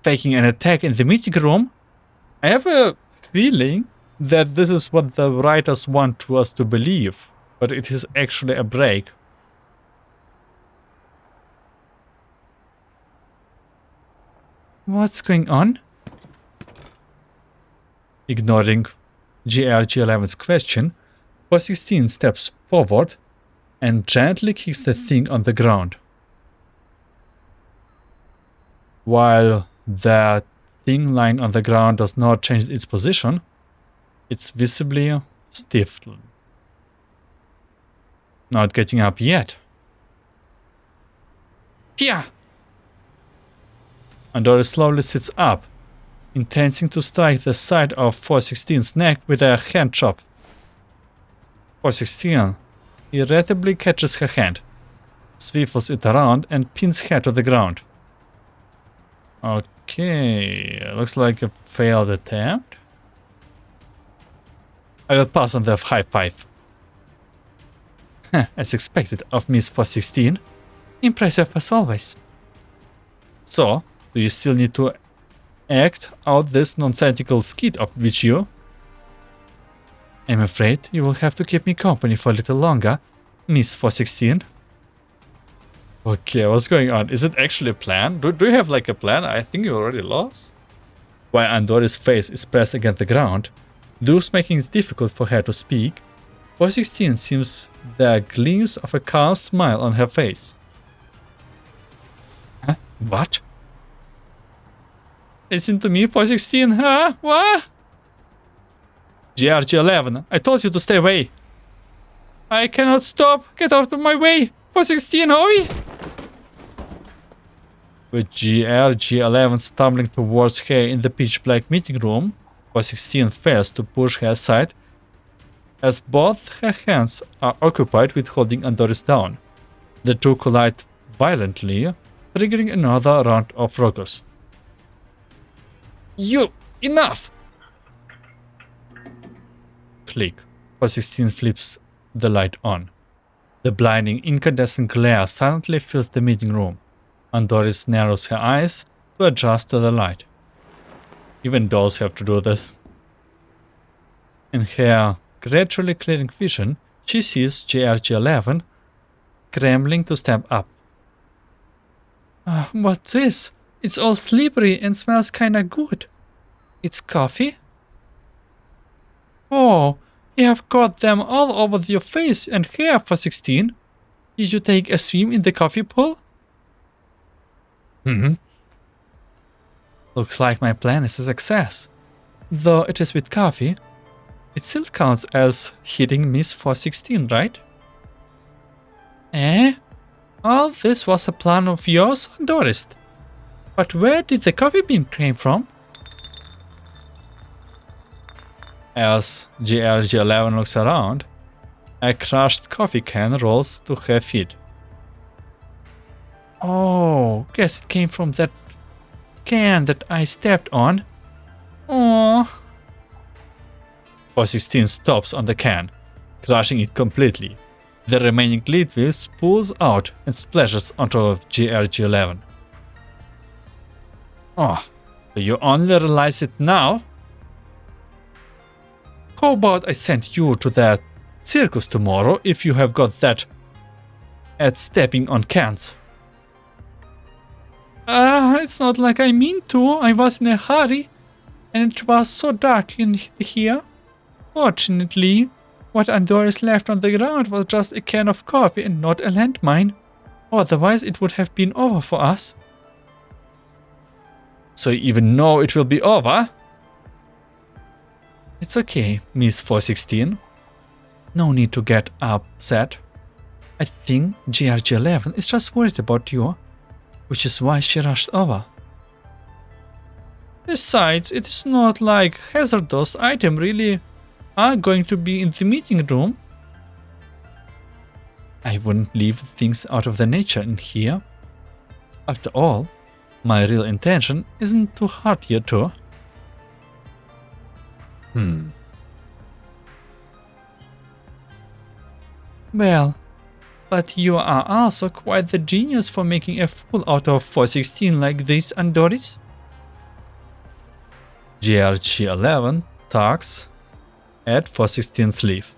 Faking an attack in the meeting room? I have a feeling that this is what the writers want us to believe, but it is actually a break. What's going on? Ignoring GRG11's question, 416 steps forward and gently kicks the thing on the ground. While the thing lying on the ground does not change its position, it's visibly stiffened. Not getting up yet. Yeah. Andoris slowly sits up, intending to strike the side of 416's neck with a hand chop. 416 irritably catches her hand, swivels it around and pins her to the ground. Okay, looks like a failed attempt. I will pass on the high five. As expected of Miss 416. Impressive as always. So, do you still need to act out this nonsensical skit of with you? I'm afraid you will have to keep me company for a little longer, Miss 416. Okay, what's going on? Is it actually a plan? Do you have like a plan? I think you already lost. While Andoris' face is pressed against the ground, thus making it difficult for her to speak, 416 seems the glimpse of a calm smile on her face. Huh? What? Listen to me, 416, huh? What? GRG11, I told you to stay away. I cannot stop. Get out of my way. 416, hurry! With GRG11 stumbling towards her in the pitch-black meeting room, 416 fails to push her aside, as both her hands are occupied with holding Andoris down. The two collide violently, triggering another round of ruckus. You! Enough! Click. 416 flips the light on. The blinding incandescent glare silently fills the meeting room. Andoris narrows her eyes to adjust to the light. Even dolls have to do this. In her gradually clearing vision, she sees GRG11 scrambling to stand up. What's this? It's all slippery and smells kinda good. It's coffee? Oh, you have got them all over your face and hair, 416. Did you take a swim in the coffee pool? Looks like my plan is a success. Though it is with coffee, it still counts as hitting Miss 416, right? Eh? All this was a plan of yours, Andoris. But where did the coffee bean came from? As GRG11 looks around, a crushed coffee can rolls to her feet. Oh, guess it came from that can that I stepped on. Aww. 416 stops on the can, crushing it completely. The remaining liquid spools out and splashes onto GRG11. Oh, do you only realize it now? How about I send you to the circus tomorrow if you have got that at stepping on cans? It's not like I mean to. I was in a hurry. And it was so dark in here. Fortunately, what Andoris left on the ground was just a can of coffee and not a landmine. Otherwise, it would have been over for us. So you even know it will be over? It's okay, Miss 416. No need to get upset. I think GRG11 is just worried about you, which is why she rushed over. Besides, it is not like hazardous items really are going to be in the meeting room. I wouldn't leave things out of the nature in here. After all, my real intention isn't to hurt you two. Well, but you are also quite the genius for making a fool out of 416 like this, Andoris. GRG11 tugs at 416's sleeve.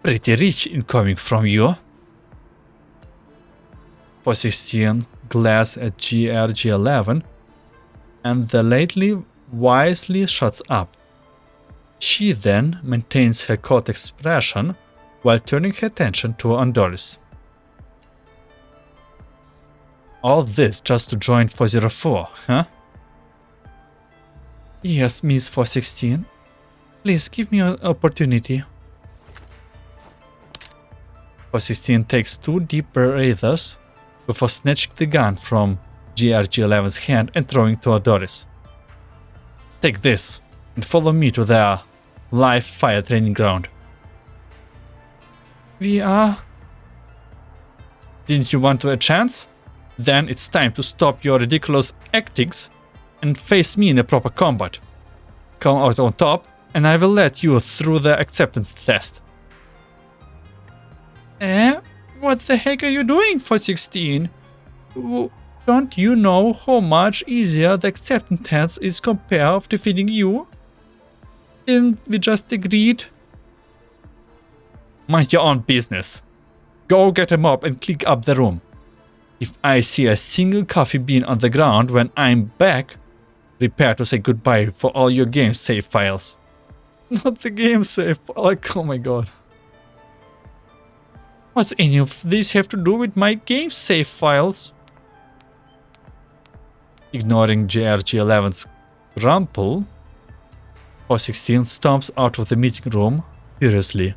Pretty rich incoming from you. 416 glares at GRG11 and the lately wisely shuts up. She then maintains her cold expression while turning her attention to Andoris. All this just to join 404, huh? Yes, Miss 416. Please give me an opportunity. 416 takes 2 deep breaths before snatching the gun from GRG11's hand and throwing to Andoris. Take this and follow me to their live fire training ground. We are... Didn't you want a chance? Then it's time to stop your ridiculous antics and face me in a proper combat. Come out on top and I will let you through the acceptance test. What the heck are you doing, 416? Don't you know how much easier the acceptance test is compared to defeating you? Didn't we just agreed? Mind your own business. Go get a mop and clean up the room. If I see a single coffee bean on the ground when I'm back, prepare to say goodbye for all your game save files. Not the game save, like, oh my god. What's any of this have to do with my game save files? Ignoring GRG11's grumble, 416 stomps out of the meeting room furiously.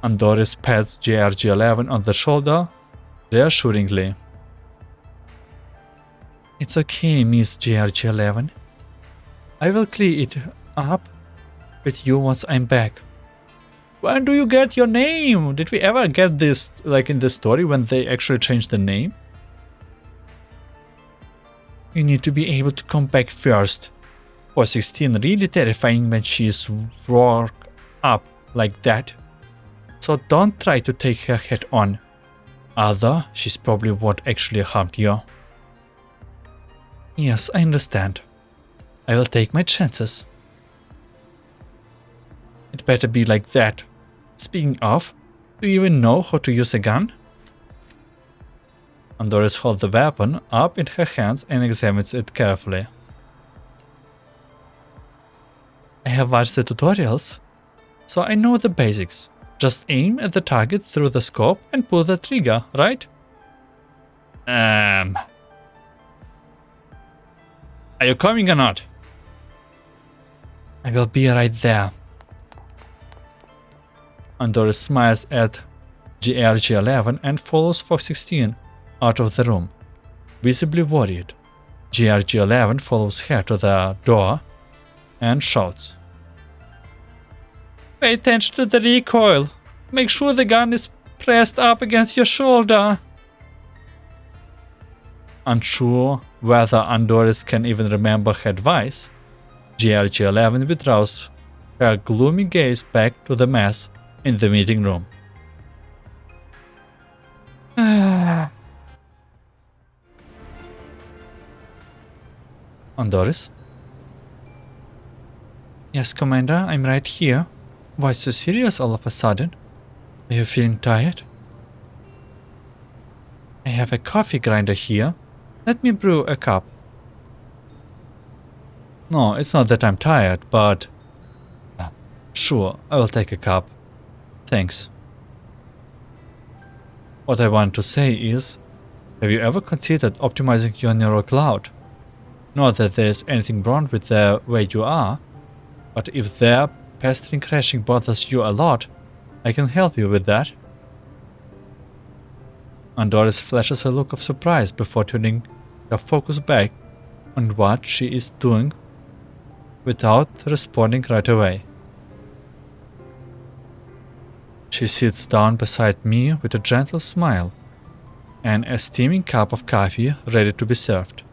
Andoris pats GRG11 on the shoulder reassuringly. It's okay, Miss GRG11. I will clear it up with you once I'm back. When do you get your name? Did we ever get this, like in the story, when they actually changed the name? You need to be able to come back first. 416 really terrifying when she's worked up like that. So don't try to take her head on. Other, she's probably won't actually harm you. Yes, I understand. I will take my chances. It better be like that. Speaking of, do you even know how to use a gun? Andoris holds the weapon up in her hands and examines it carefully. I have watched the tutorials, so I know the basics. Just aim at the target through the scope and pull the trigger, right? Are you coming or not? I will be right there. Andoris smiles at GRG11 and follows 416 out of the room, visibly worried. GRG11 follows her to the door and shouts. Pay attention to the recoil. Make sure the gun is pressed up against your shoulder. Unsure whether Andoris can even remember her advice, GRG11 withdraws her gloomy gaze back to the mess in the meeting room. Andoris? Yes, Commander, I'm right here. Why so serious all of a sudden? Are you feeling tired? I have a coffee grinder here Let me brew a cup. No, it's not that I'm tired, but... Sure, I will take a cup. Thanks. What I want to say is, have you ever considered optimizing your neural cloud? Not that there's anything wrong with the way you are, but if their pestering crashing bothers you a lot, I can help you with that. Andoris flashes a look of surprise before turning her focus back on what she is doing without responding right away. She sits down beside me with a gentle smile and a steaming cup of coffee ready to be served.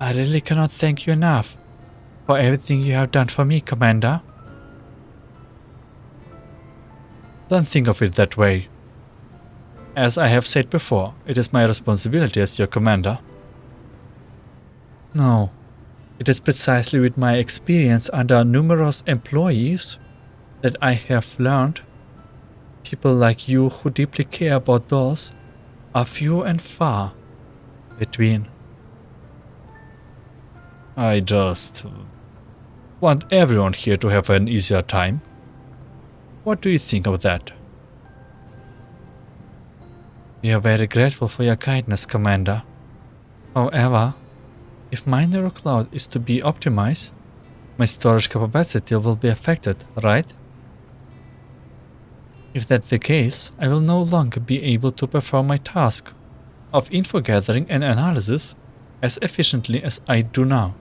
I really cannot thank you enough for everything you have done for me, Commander. Don't think of it that way. As I have said before, it is my responsibility as your commander. No, it is precisely with my experience under numerous employees that I have learned people like you who deeply care about those are few and far between. I just want everyone here to have an easier time. What do you think of that? We are very grateful for your kindness, Commander. However, if my neural cloud is to be optimized, my storage capacity will be affected, right? If that's the case, I will no longer be able to perform my task of info gathering and analysis as efficiently as I do now.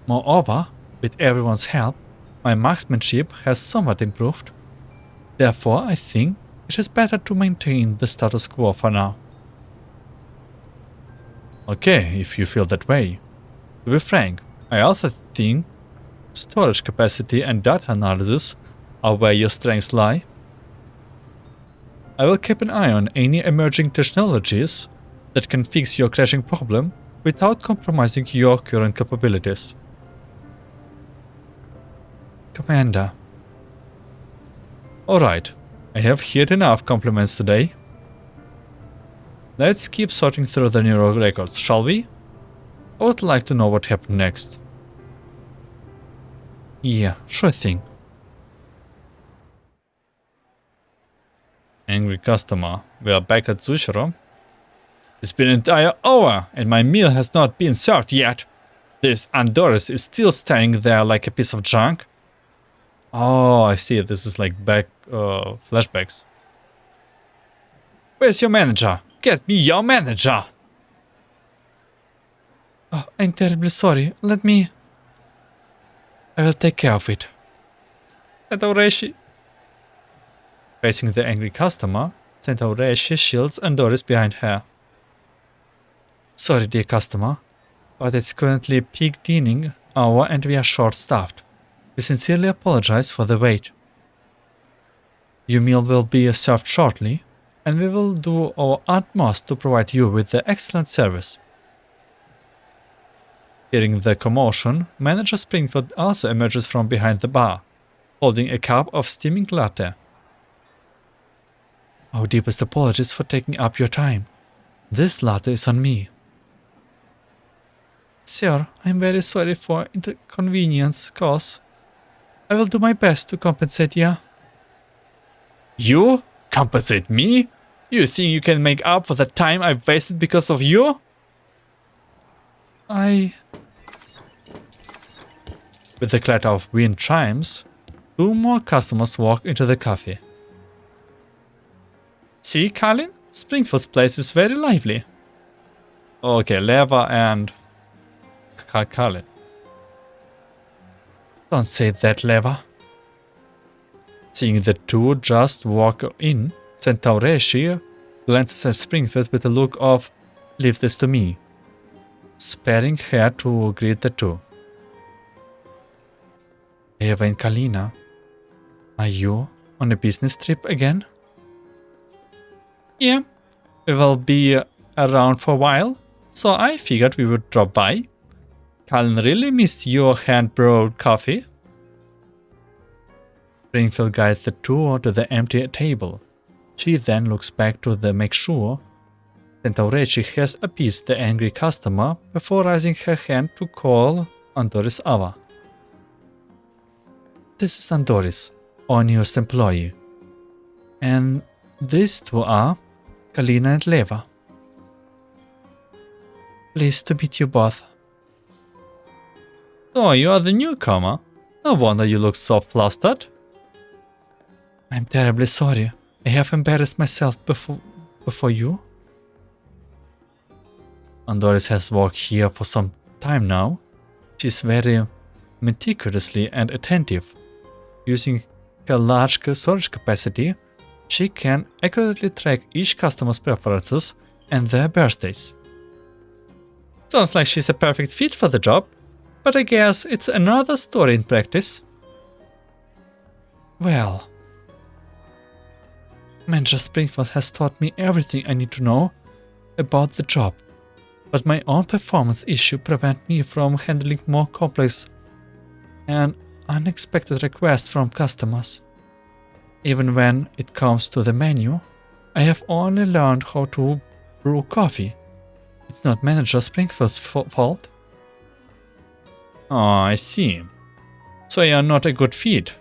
Moreover, with everyone's help, my marksmanship has somewhat improved. Therefore, I think it is better to maintain the status quo for now. Okay, if you feel that way. To be frank, I also think storage capacity and data analysis are where your strengths lie. I will keep an eye on any emerging technologies that can fix your crashing problem without compromising your current capabilities. Commander. Alright, I have heard enough compliments today. Let's keep sorting through the neural records, shall we? I would like to know what happened next. Yeah, sure thing. Angry customer. We are back at Zushiro. It's been an entire hour and my meal has not been served yet. This Andoris is still standing there like a piece of junk. Oh, I see. This is like flashbacks. Where's your manager? Get me your manager! Oh, I'm terribly sorry. Let me... I will take care of it. Andoris. Facing the angry customer, Andoris shields Andoris behind her. Sorry, dear customer, but it's currently peak dining hour and we are short-staffed. We sincerely apologize for the wait. Your meal will be served shortly, and we will do our utmost to provide you with the excellent service. Hearing the commotion, Manager Springfield also emerges from behind the bar, holding a cup of steaming latte. Our deepest apologies for taking up your time. This latte is on me. Sir, I'm very sorry for inconvenience caused. I will do my best to compensate you. You? Compensate me? You think you can make up for the time I've wasted because of you? With the clatter of wind chimes, 2 more customers walk into the cafe. See, Colin? Springfield's place is very lively. Okay, Leva and Colin. Don't say that, Leva. Seeing the two just walk in, Centaureshi glances at Springfield with a look of, leave this to me, sparing her to greet the two. Eva and Kalina, are you on a business trip again? Yeah, we will be around for a while, so I figured we would drop by. Colin really missed your hand-brewed coffee. Springfield guides the two to the empty table, She then looks back to make sure that Aurechi has appeased the angry customer before raising her hand to call Andoris Ava. This is Andoris, our newest employee. And these two are Kalina and Leva. Pleased to meet you both. So, you are the newcomer? No wonder you look so flustered. I'm terribly sorry. I have embarrassed myself before you. Andoris has worked here for some time now. She's very meticulously and attentive. Using her large storage capacity, she can accurately track each customer's preferences and their birthdays. Sounds like she's a perfect fit for the job, but I guess it's another story in practice. Well, Manager Springfield has taught me everything I need to know about the job, but my own performance issue prevents me from handling more complex and unexpected requests from customers. Even when it comes to the menu, I have only learned how to brew coffee. It's not Manager Springfield's fault. Oh, I see. So you are not a good fit.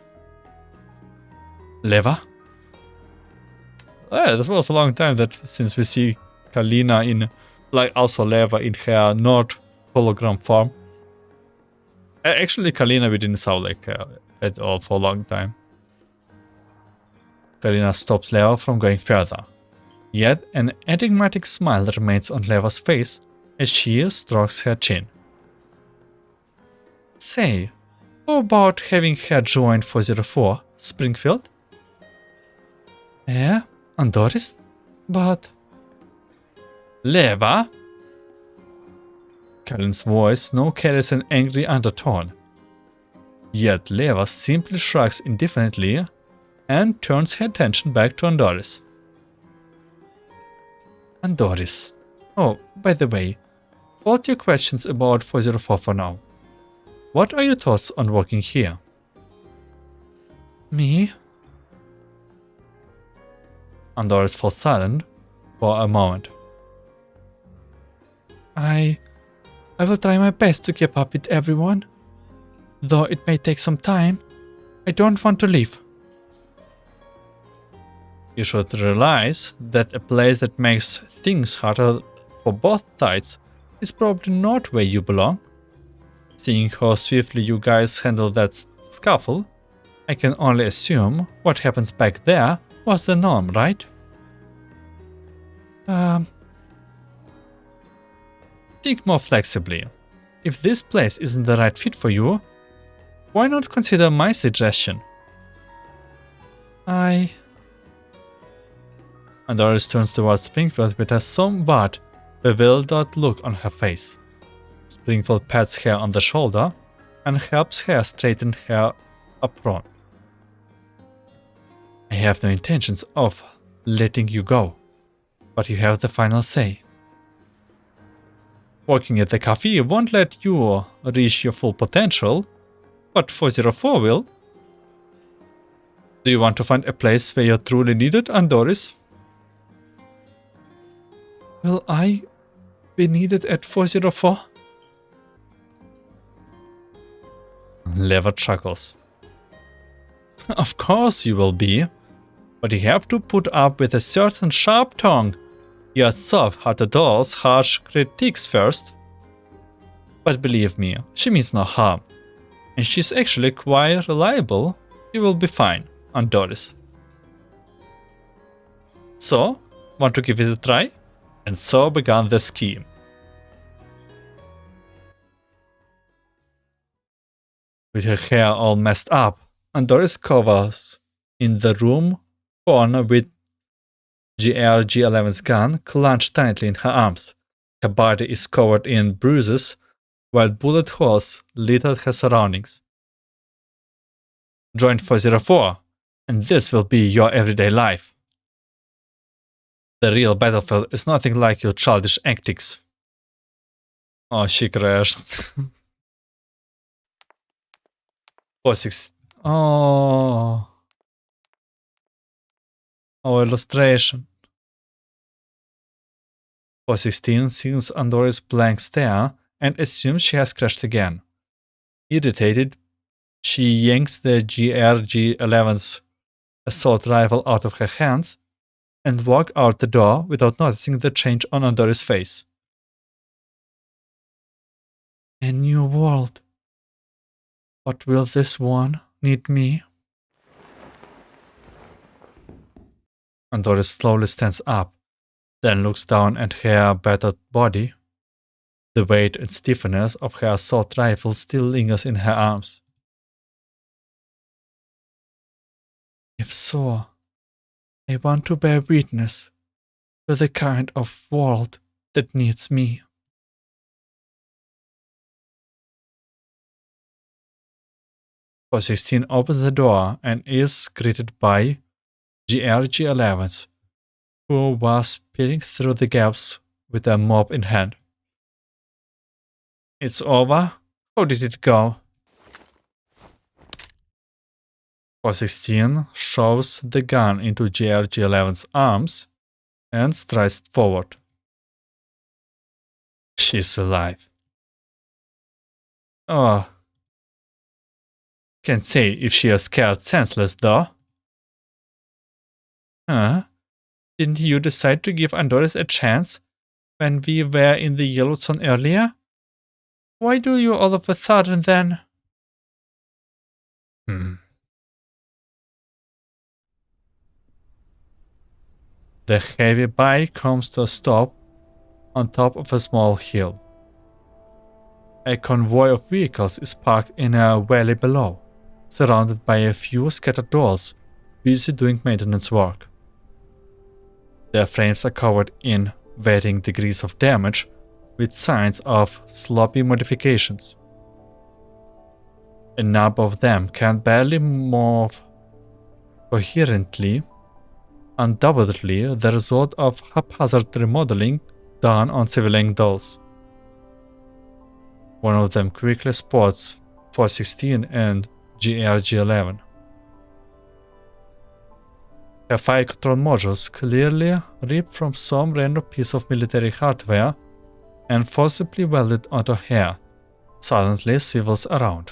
Leva? That was a long time since we see Kalina in, like also Leva in her not hologram form. Actually, Kalina we didn't saw like at all for a long time. Kalina stops Leva from going further. Yet an enigmatic smile remains on Leva's face as she strokes her chin. Say, how about having her join 404, Springfield? Yeah, Andoris? But... Leva? Kalin's voice now carries an angry undertone. Yet Leva simply shrugs indifferently and turns her attention back to Andoris. Andoris. Oh, by the way, hold your questions about 404 for now. What are your thoughts on working here? Me? Andoris falls silent for a moment. I will try my best to keep up with everyone. Though it may take some time, I don't want to leave. You should realize that a place that makes things harder for both sides is probably not where you belong. Seeing how swiftly you guys handle that scuffle, I can only assume what happens back there was the norm, right? Think more flexibly. If this place isn't the right fit for you, why not consider my suggestion? Andoris turns towards Springfield with a somewhat bewildered look on her face. Springfield pats her on the shoulder and helps her straighten her apron. I have no intentions of letting you go, but you have the final say. Working at the cafe won't let you reach your full potential, but 404 will. Do you want to find a place where you're truly needed, Andoris? Will I be needed at 404? Leva chuckles. Of course you will be, but you have to put up with a certain sharp tongue. You absorb Doll's harsh critiques first. But believe me, she means no harm. And she's actually quite reliable. You will be fine, Andoris. So, want to give it a try? And so began the scheme. With her hair all messed up, Andoris covers in the room corner with GRG-11's gun clenched tightly in her arms. Her body is covered in bruises, while bullet holes litter her surroundings. Join 404, and this will be your everyday life. The real battlefield is nothing like your childish antics. Oh, she crashed. 46. Oh. Our illustration. 416 sees Andoris' blank stare and assumes she has crashed again. Irritated, she yanks the GRG-11's assault rifle out of her hands and walks out the door without noticing the change on Andoris' face. A new world. But will this one need me? Andoris slowly stands up, then looks down at her battered body. The weight and stiffness of her assault rifle still lingers in her arms. If so, I want to bear witness to the kind of world that needs me. .416 opens the door and is greeted by GRG-11s, who was peering through the gaps with a mop in hand. It's over? How did it go? .416 shoves the gun into GRG-11's arms and strides forward. She's alive. Oh. Can't say if she is scared senseless, though. Huh? Didn't you decide to give Andoris a chance when we were in the yellow zone earlier? Why do you all of a sudden then? The heavy bike comes to a stop on top of a small hill. A convoy of vehicles is parked in a valley below, surrounded by a few scattered dolls busy doing maintenance work. Their frames are covered in varying degrees of damage, with signs of sloppy modifications. A number of them can barely move coherently, undoubtedly the result of haphazard remodeling done on civilian dolls. One of them quickly spots .416 and GRG-11. Her fire control modules clearly ripped from some random piece of military hardware and forcibly welded onto her, silently swivels around.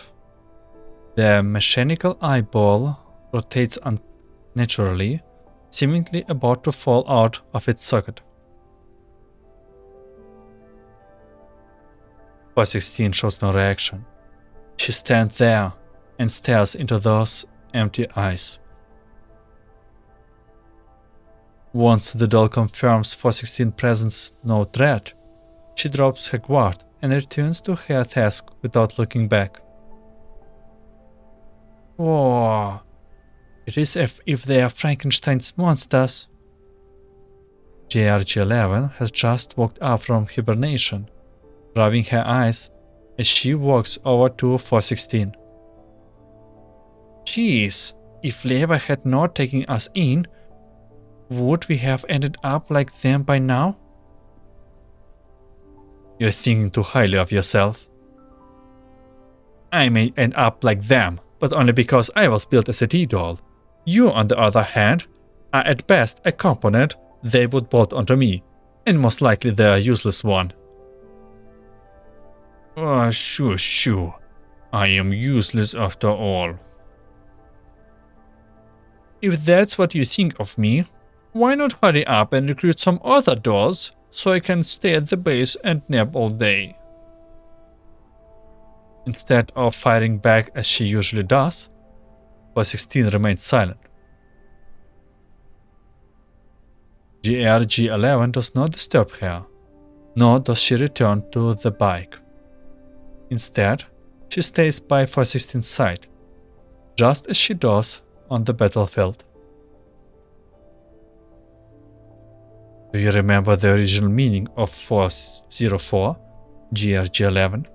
The mechanical eyeball rotates unnaturally, seemingly about to fall out of its socket. .416 shows no reaction. She stands there and stares into those empty eyes. Once the doll confirms .416 presents no threat, she drops her guard and returns to her task without looking back. Whoa! It is as if they are Frankenstein's monsters. GRG-11 has just woke up from hibernation, rubbing her eyes as she walks over to .416. Jeez, if Leber had not taken us in, would we have ended up like them by now? You're thinking too highly of yourself. I may end up like them, but only because I was built as a D-doll. You, on the other hand, are at best a component they would bolt onto me, and most likely the useless one. Oh, sure. I am useless after all. If that's what you think of me, why not hurry up and recruit some other dolls so I can stay at the base and nap all day? Instead of firing back as she usually does, .416 remains silent. GRG-11 does not disturb her, nor does she return to the bike. Instead, she stays by .416's side, just as she does on the battlefield. Do you remember the original meaning of 404, GRG-11?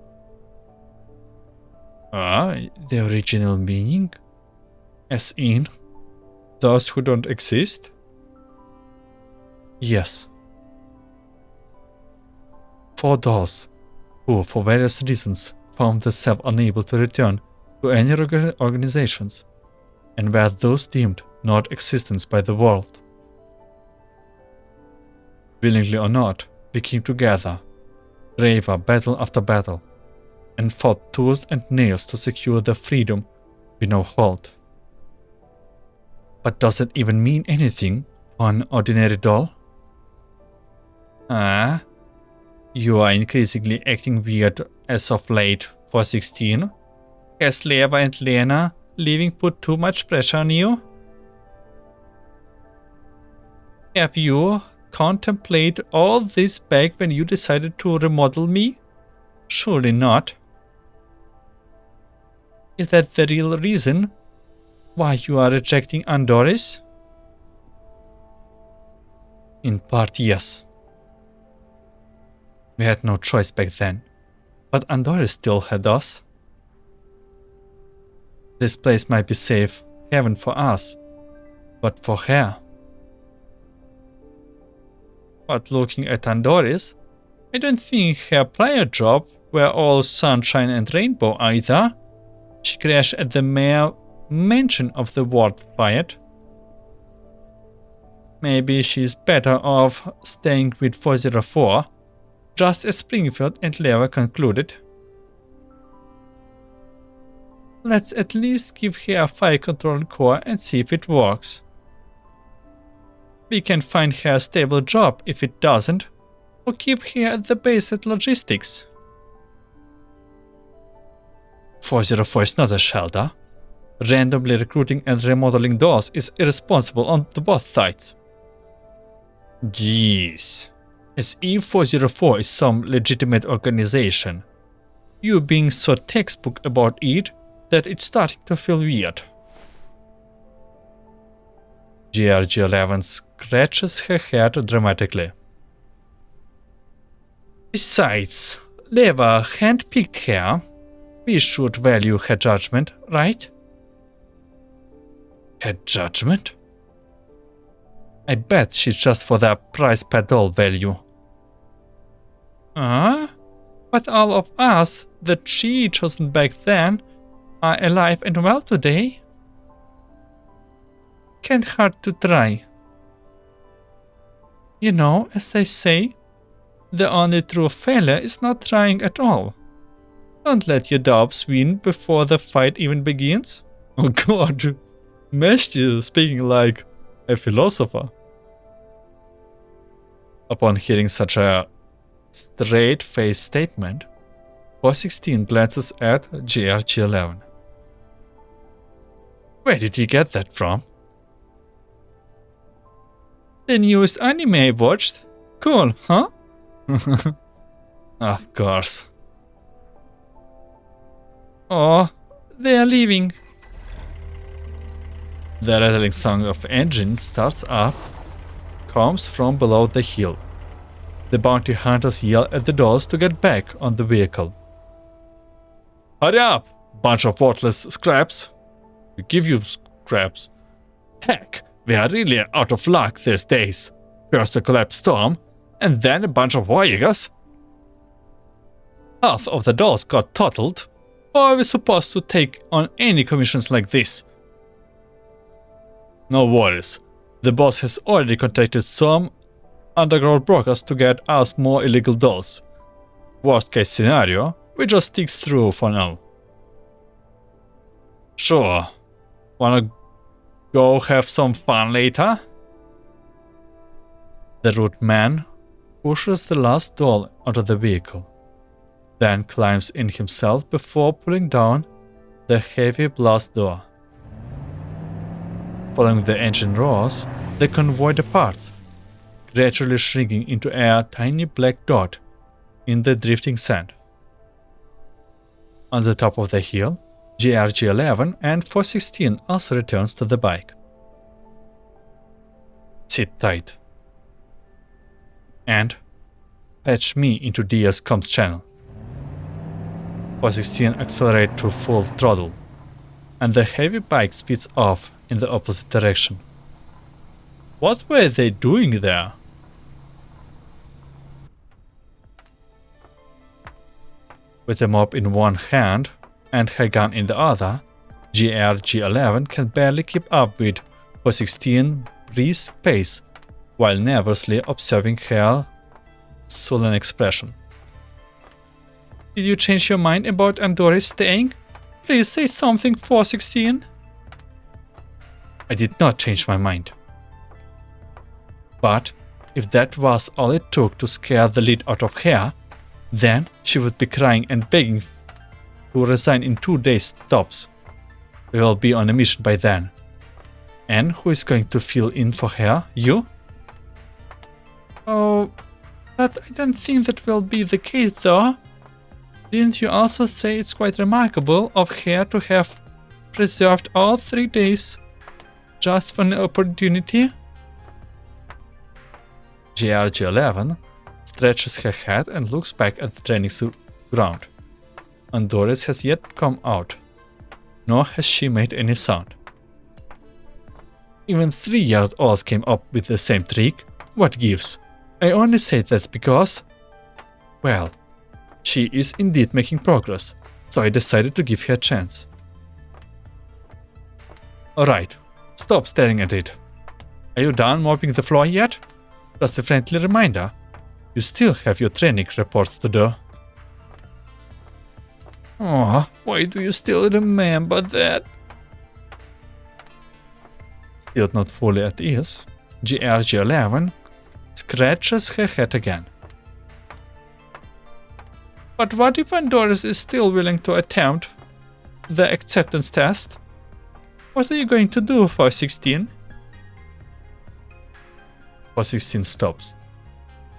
The original meaning? As in, those who don't exist? Yes. 4 dolls, who for various reasons found themselves unable to return to any organizations, and were thus deemed not existent by the world. Willingly or not, we came together, braver battle after battle, and fought tooth and nails to secure the freedom we now hold. But does it even mean anything for an ordinary doll? You are increasingly acting weird as of late, 416. Has Leva and Lena leaving put too much pressure on you? Have you contemplated all this back when you decided to remodel me? Surely not. Is that the real reason why you are rejecting Andoris? In part, yes. We had no choice back then, but Andoris still had us. This place might be safe haven for us, but for her. But looking at Andoris, I don't think her prior job were all sunshine and rainbow either. She crashed at the mere mention of the word fired. Maybe she's better off staying with 404, just as Springfield and Leva concluded. Let's at least give her a fire control core and see if it works. We can find her a stable job if it doesn't, or keep her at the base at logistics. 404 is not a shelter. Randomly recruiting and remodeling dolls is irresponsible on both sides. Jeez. As if 404 is some legitimate organization. You being so textbook about it that it's starting to feel weird. GRG11 scratches her head dramatically. Besides, Leva handpicked her. We should value her judgment, right? Her judgment? I bet she's just for the price per doll value. But all of us that she chosen back then are alive and well today. Can't hurt to try. You know, as they say, the only true failure is not trying at all. Don't let your doubts win before the fight even begins. Oh god, Meshti speaking like a philosopher. Upon hearing such a straight-faced statement, 416 glances at GRG11. Where did you get that from? The newest anime I watched? Cool, huh? Of course. Oh, they are leaving. The rattling sound of engine starts up, comes from below the hill. The bounty hunters yell at the dolls to get back on the vehicle. Hurry up, bunch of worthless scraps. We give you scraps. Heck, we are really out of luck these days. First a collapsed storm, and then a bunch of warriors. Half of the dolls got totaled. How are we supposed to take on any commissions like this? No worries. The boss has already contacted some underground brokers to get us more illegal dolls. Worst case scenario, we just stick through for now. Sure. Wanna go have some fun later? The rude man pushes the last doll onto the vehicle, then climbs in himself before pulling down the heavy blast door. Following the engine roars, the convoy departs, gradually shrinking into a tiny black dot in the drifting sand. On the top of the hill, GRG11 and 416 also returns to the bike. Sit tight. And patch me into DS comms channel. 416 accelerate to full throttle, and the heavy bike speeds off in the opposite direction. What were they doing there? With the mop in one hand and her gun in the other, GRG11 can barely keep up with 416 brisk pace while nervously observing her sullen expression. Did you change your mind about Andoris staying? Please say something, 416. I did not change my mind. But if that was all it took to scare the lead out of her, then she would be crying and begging to resign in 2 days tops. We will be on a mission by then. And who is going to fill in for her? You? Oh, but I don't think that will be the case though. Didn't you also say it's quite remarkable of her to have preserved all 3 days just for an opportunity? GRG-11 stretches her head and looks back at the training ground. Andoris has yet come out, nor has she made any sound. Even 3-year-olds came up with the same trick. What gives? I only say that's because, well, she is indeed making progress, so I decided to give her a chance. Alright, stop staring at it. Are you done mopping the floor yet? Just a friendly reminder, you still have your training reports to do. Oh, why do you still remember that? Still not fully at ease, GRG-11 scratches her head again. But what if Andoris is still willing to attempt the acceptance test? What are you going to do, 416? 416 stops,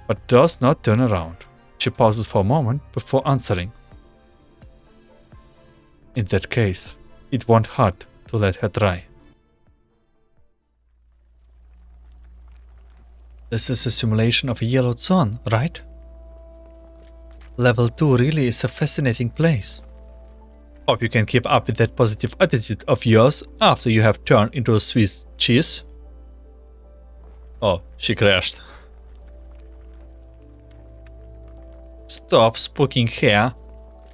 but does not turn around. She pauses for a moment before answering. In that case, it won't hurt to let her try. This is a simulation of a yellow zone, right? Level 2 really is a fascinating place. Hope you can keep up with that positive attitude of yours after you have turned into a Swiss cheese. Oh, she crashed. Stop spooking her.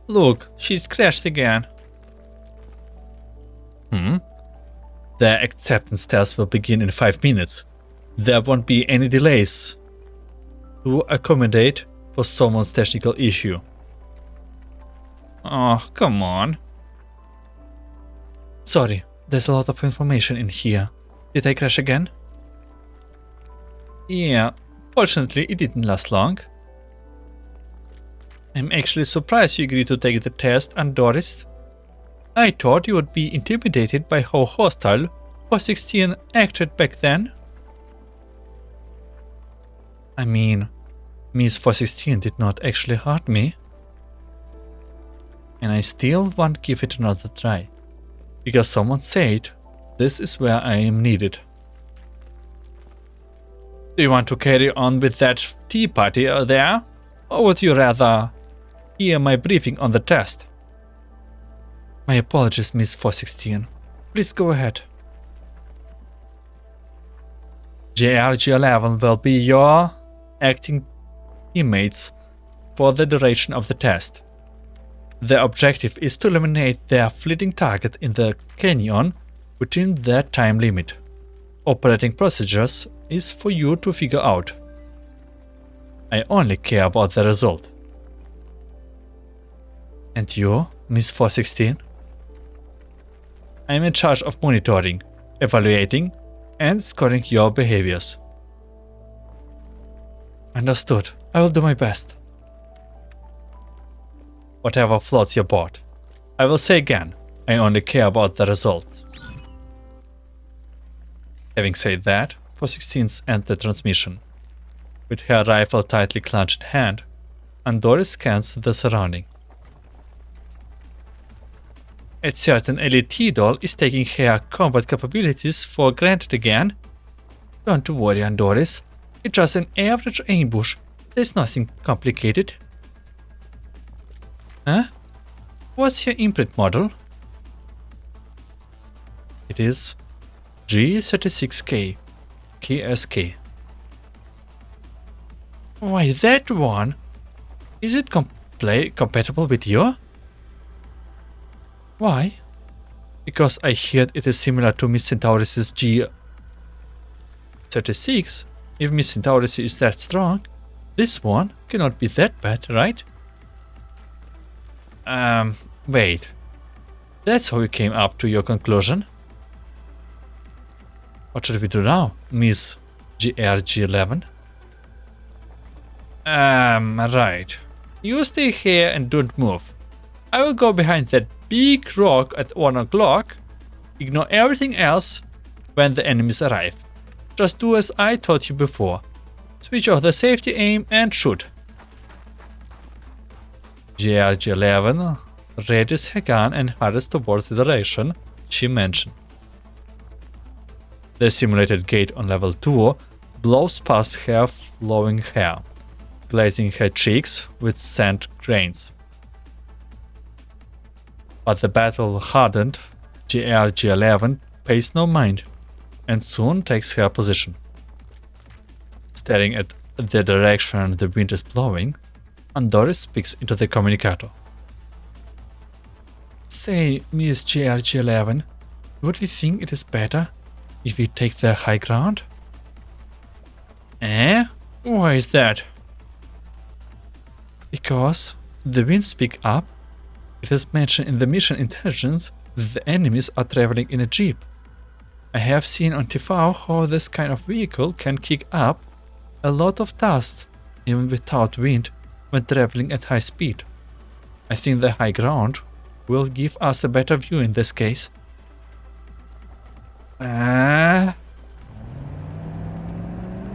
Look, she's crashed again. The acceptance test will begin in 5 minutes. There won't be any delays to accommodate for someone's technical issue. Oh, come on. Sorry, there's a lot of information in here. Did I crash again? Yeah, fortunately it didn't last long. I'm actually surprised you agreed to take the test, Andoris. I thought you would be intimidated by how hostile 416 acted back then. I mean, Miss 416 did not actually hurt me. And I still want to give it another try. Because someone said, this is where I am needed. Do you want to carry on with that tea party there? Or would you rather hear my briefing on the test? My apologies, Miss 416. Please go ahead. GRG-11 will be your acting teammates for the duration of the test. The objective is to eliminate their fleeting target in the canyon within that time limit. Operating procedures is for you to figure out. I only care about the result. And you, Miss 416? I am in charge of monitoring, evaluating, and scoring your behaviors. Understood. I will do my best. Whatever floats your boat. I will say again, I only care about the result. Having said that, 416 ends the transmission. With her rifle tightly clenched in hand, Andoris scans the surrounding. A certain elite doll is taking her combat capabilities for granted again. Don't worry, Andoris. It's just an average ambush. There's nothing complicated. Huh? What's your imprint model? It is G36K, KSK. Why, that one? Is it compatible with you? Why? Because I heard it is similar to Miss Centauris' G36. If Miss Andoris is that strong, this one cannot be that bad, right? Wait. That's how you came up to your conclusion? What should we do now, Miss GRG11? Right. You stay here and don't move. I will go behind that big rock at 1 o'clock. Ignore everything else when the enemies arrive. Just do as I taught you before. Switch off the safety aim and shoot. GRG11 readies her gun and hurries towards the direction she mentioned. The simulated gate on level 2 blows past her flowing hair, glazing her cheeks with sand grains. But the battle-hardened GRG11 pays no mind and soon takes her position. Staring at the direction the wind is blowing, Andoris speaks into the communicator. Say, Miss GRG11, would you think it is better if we take the high ground? Eh? Why is that? Because the winds pick up. It is mentioned in the mission intelligence that the enemies are traveling in a jeep. I have seen on TV how this kind of vehicle can kick up a lot of dust, even without wind, when traveling at high speed. I think the high ground will give us a better view in this case. The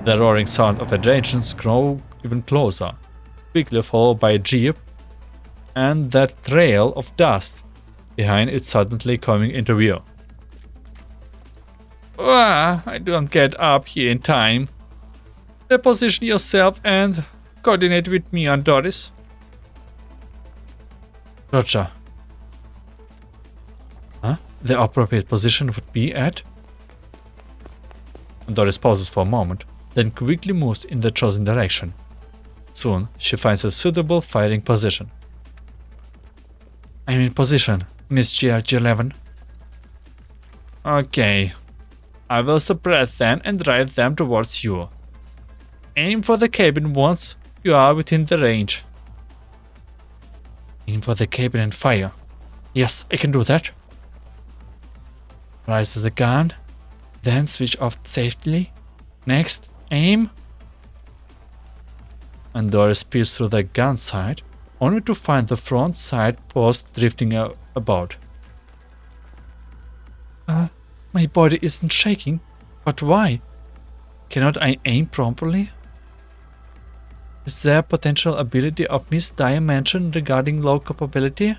roaring sound of the engines grow even closer, quickly followed by a jeep and that trail of dust behind it suddenly coming into view. I don't get up here in time. Reposition yourself and coordinate with me, Andoris. Roger. The appropriate position would be at... Andoris pauses for a moment, then quickly moves in the chosen direction. Soon, she finds a suitable firing position. I'm in position, Miss GRG11. Okay. I will suppress them and drive them towards you. Aim for the cabin once you are within the range. Aim for the cabin and fire. Yes, I can do that. Raises the gun, then switch off safely. Next, aim. Andoris peers through the gun sight, only to find the front side post drifting about. My body isn't shaking, but why? Cannot I aim properly? Is there potential ability of Miss Dyer mentioned regarding low capability?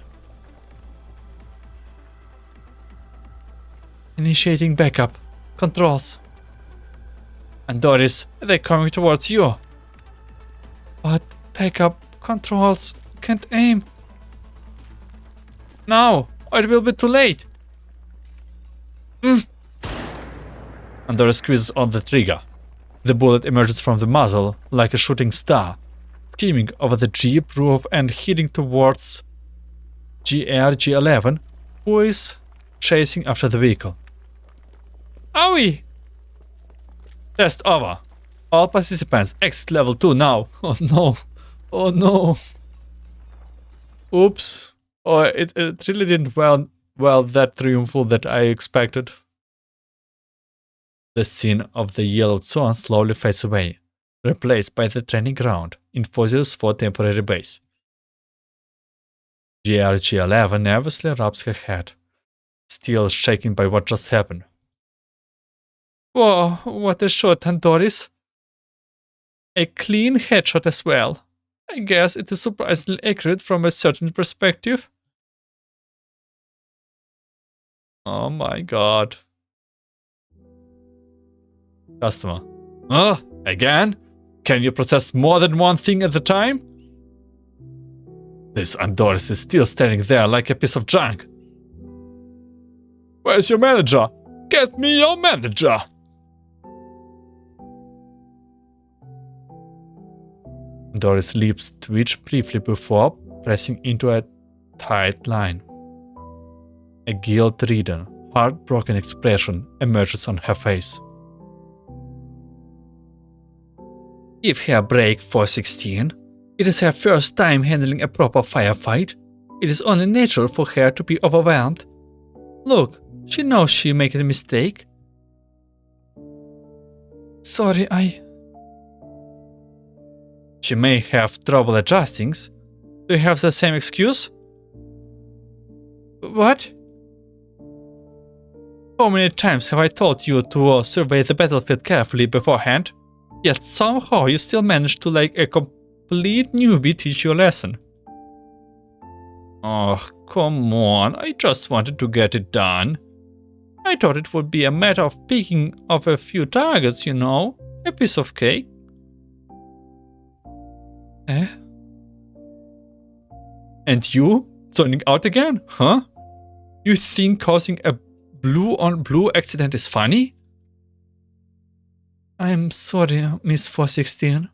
Initiating backup. Controls. Andoris, they're coming towards you. But backup controls can't aim. Now, or it will be too late. Andoris squeezes on the trigger. The bullet emerges from the muzzle like a shooting star, skimming over the jeep roof and heading towards GRG11, who is chasing after the vehicle. Owie! Test over. All participants exit level 2 now. Oh no. Oh no. Oops. Oh, it really didn't well that triumphal that I expected. The scene of the yellowed zone slowly fades away, replaced by the training ground in Fossils 4 temporary base. GRG11 nervously rubs her head, still shaken by what just happened. Whoa, what a shot, Andoris. A clean headshot as well. I guess it is surprisingly accurate from a certain perspective. Oh my god. Customer. Again? Can you process more than one thing at a time? This Andoris is still standing there like a piece of junk. Where's your manager? Get me your manager! Andoris' lips twitch briefly before pressing into a tight line. A guilt-ridden, heartbroken expression emerges on her face. Give her a break, 416. It is her first time handling a proper firefight. It is only natural for her to be overwhelmed. Look, she knows she made a mistake. Sorry, She may have trouble adjusting. Do you have the same excuse? What? How many times have I told you to survey the battlefield carefully beforehand? Yet somehow you still manage to like a complete newbie teach you a lesson. Oh, come on, I just wanted to get it done. I thought it would be a matter of picking off a few targets, you know? A piece of cake. Eh? And you? Zoning out again, huh? You think causing a blue-on-blue accident is funny? I'm sorry, Miss 416.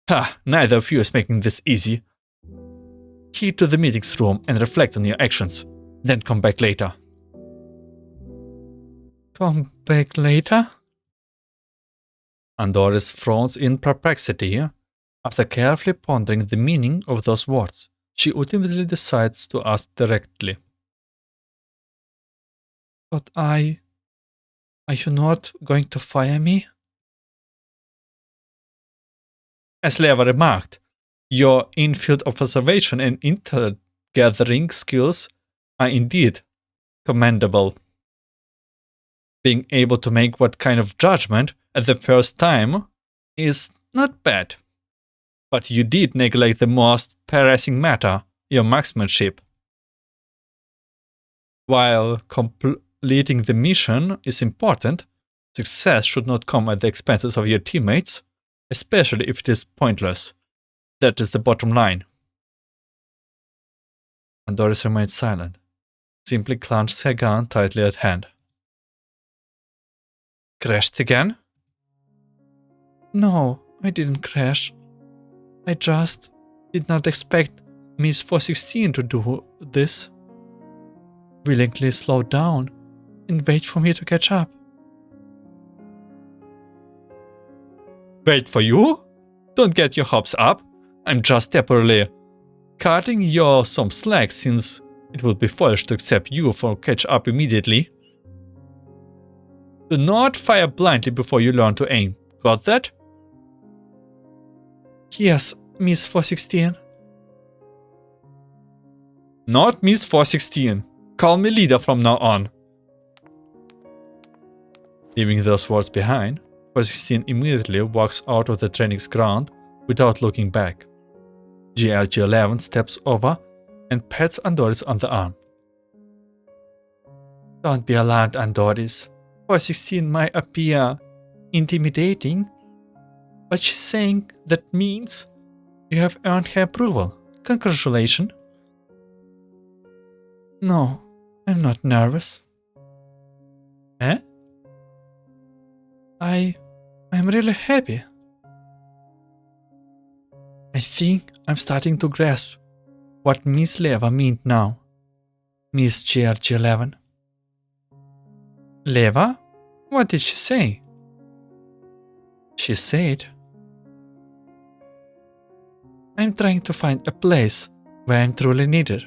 Ha, neither of you is making this easy. Head to the meetings room and reflect on your actions. Then come back later. Come back later? Andoris frowns in perplexity. After carefully pondering the meaning of those words, she ultimately decides to ask directly. But are you not going to fire me? As Leva remarked, your in-field observation and intel-gathering skills are indeed commendable. Being able to make what kind of judgment at the first time is not bad. But you did neglect the most pressing matter, your marksmanship. While completing the mission is important, success should not come at the expenses of your teammates, especially if it is pointless. That is the bottom line. Andoris remained silent, simply clenched her gun tightly at hand. Crashed again? No, I didn't crash. I just did not expect Miss 416 to do this. Willingly slow down and wait for me to catch up. Wait for you? Don't get your hopes up. I'm just temporarily cutting you some slack since it would be foolish to accept you for catch up immediately. Do not fire blindly before you learn to aim. Got that? Yes, Miss 416. Not Miss 416. Call me leader from now on. Leaving those words behind, 416 immediately walks out of the training's ground without looking back. GRG-11 steps over and pats Andoris on the arm. Don't be alarmed, Andoris. 416 might appear intimidating, but she's saying that means you have earned her approval. Congratulations. No, I'm not nervous. Eh? I'm really happy. I think I'm starting to grasp what Miss Leva meant now. Miss GRG-11. Leva? What did she say? She said, I'm trying to find a place where I'm truly needed.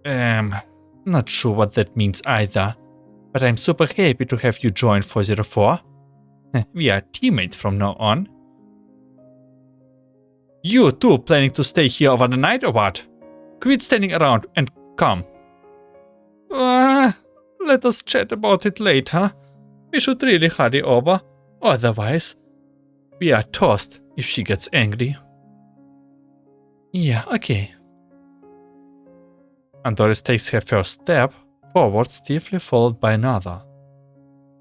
Not sure what that means either, but I'm super happy to have you join 404. We are teammates from now on. You too planning to stay here over the night or what? Quit standing around and come. Let us chat about it later. We should really hurry over, otherwise we are toast if she gets angry. Yeah, okay. Andoris takes her first step forward, stiffly followed by another,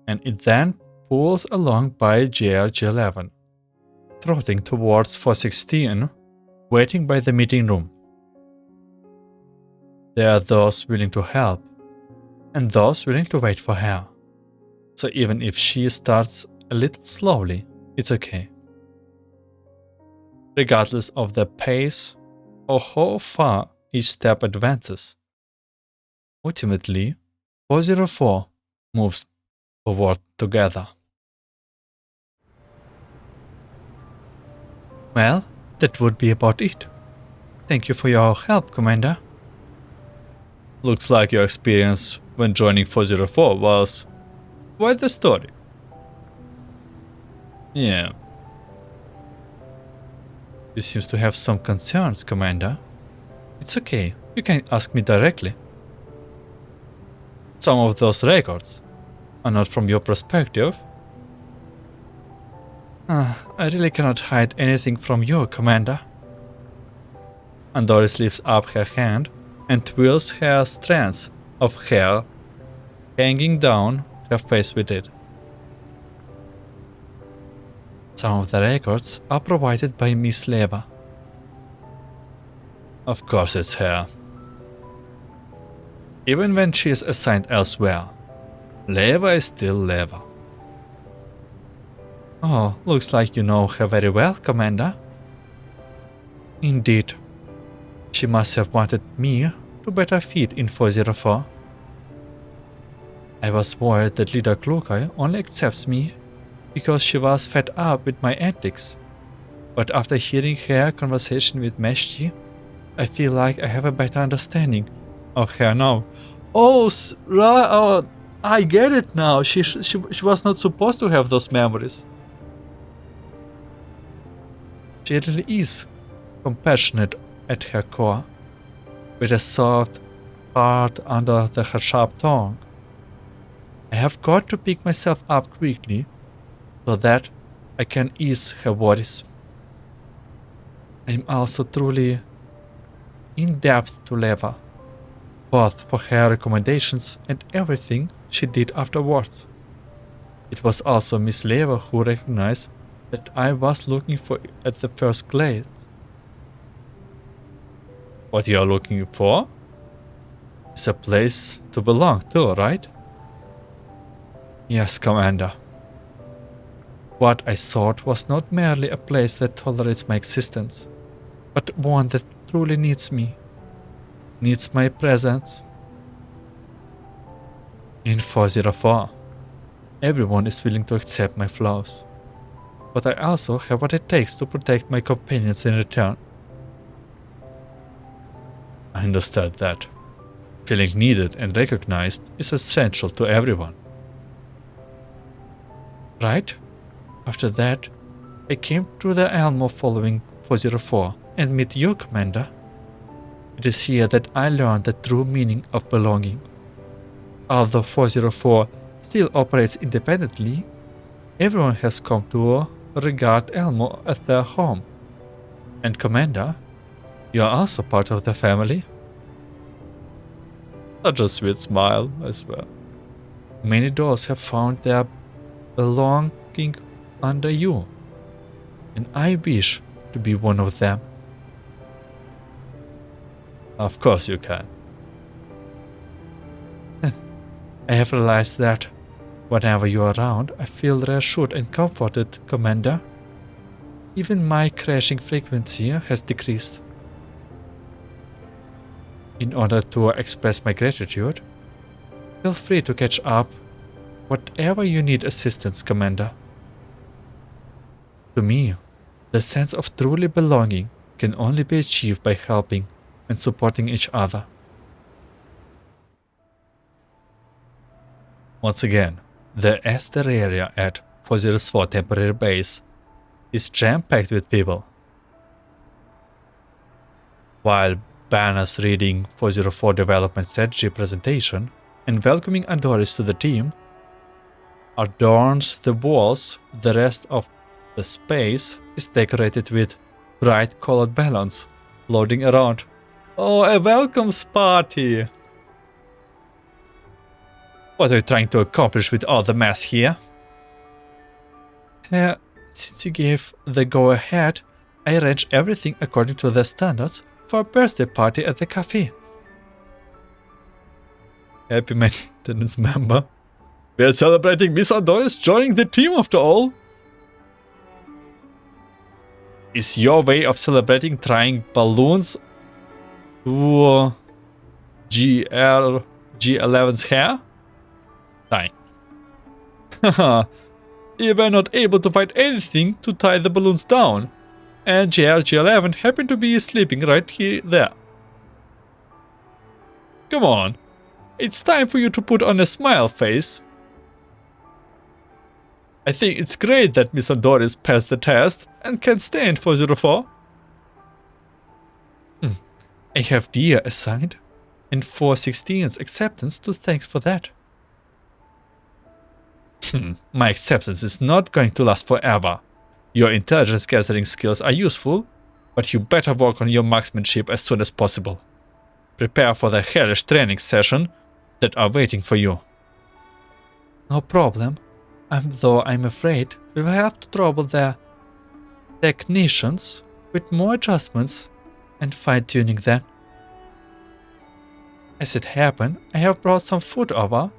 and it then pulls along by GRG-11, trotting towards 416, waiting by the meeting room. There are those willing to help, and those willing to wait for her. So even if she starts a little slowly, it's okay. Regardless of the pace or how far each step advances, ultimately, 404 moves forward together. Well, that would be about it. Thank you for your help, Commander. Looks like your experience when joining 404 was quite the story. Yeah. You seems to have some concerns, Commander. It's okay, you can ask me directly. Some of those records are not from your perspective. I really cannot hide anything from you, Commander. Andoris lifts up her hand and twirls her strands of hair, hanging down her face with it. Some of the records are provided by Miss Leva. Of course it's her. Even when she is assigned elsewhere, Leva is still Leva. Oh, looks like you know her very well, Commander. Indeed. She must have wanted me to better fit in 404. I was worried that Leader Klukai only accepts me because she was fed up with my antics. But after hearing her conversation with Meshti, I feel like I have a better understanding of her now. Oh, I get it now. She was not supposed to have those memories. She really is compassionate at her core, with a soft heart under her sharp tongue. I have got to pick myself up quickly so that I can ease her worries. I am also truly in debt to Leva, both for her recommendations and everything she did afterwards. It was also Miss Leva who recognized that I was looking for at the first glance. What you are looking for is a place to belong to, right? Yes, Commander. What I sought was not merely a place that tolerates my existence, but one that truly needs me, needs my presence. In 404, everyone is willing to accept my flaws, but I also have what it takes to protect my companions in return. I understand that. Feeling needed and recognized is essential to everyone. Right? After that, I came to the Elmo following 404 and met you, Commander. It is here that I learned the true meaning of belonging. Although 404 still operates independently, everyone has come to regard Elmo as their home. And Commander, you are also part of the family. Such a sweet smile, I swear. Many doors have found their belonging under you, and I wish to be one of them. Of course you can. I have realized that whenever you are around, I feel reassured and comforted, Commander. Even my crashing frequency has decreased. In order to express my gratitude, feel free to catch up whatever you need assistance, Commander. To me, the sense of truly belonging can only be achieved by helping and supporting each other. Once again, the Esther area at 404 temporary base is jam-packed with people. While banners reading 404 development strategy presentation and welcoming Andoris to the team adorns the walls, the rest of the space is decorated with bright colored balloons floating around. Oh, a welcomes party! What are you trying to accomplish with all the mess here? Since you gave the go-ahead, I arranged everything according to the standards for a birthday party at the cafe. Happy maintenance member. We are celebrating Miss Andoris joining the team after all. Is your way of celebrating trying balloons to G11's hair? Fine. Haha, you were not able to find anything to tie the balloons down. and GRG11 happened to be sleeping right here there. Come on, it's time for you to put on a smile face. I think it's great that Miss Andoris passed the test and can stay in 404. I have Dia assigned, and 416's acceptance to thanks for that. My acceptance is not going to last forever. Your intelligence gathering skills are useful, but you better work on your marksmanship as soon as possible. Prepare for the hellish training session that are waiting for you. No problem, though I'm afraid we will have to trouble the technicians with more adjustments and fine-tuning then. As it happened, I have brought some food over.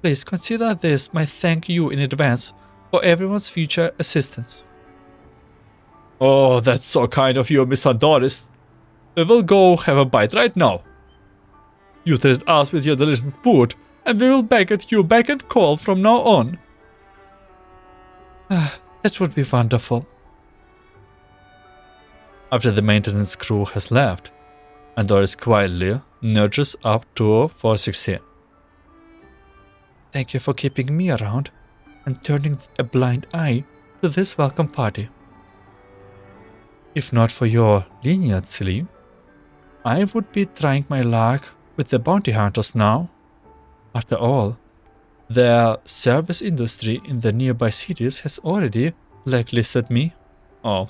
Please consider this my thank you in advance for everyone's future assistance. Oh, that's so kind of you, Miss Andoris. We will go have a bite right now. You treat us with your delicious food, and we will beg at you beck and call from now on. That would be wonderful. After the maintenance crew has left, Andoris quietly nudges up to 416. Thank you for keeping me around and turning a blind eye to this welcome party. If not for your leniency, I would be trying my luck with the bounty hunters now. After all, the service industry in the nearby cities has already blacklisted me. Oh.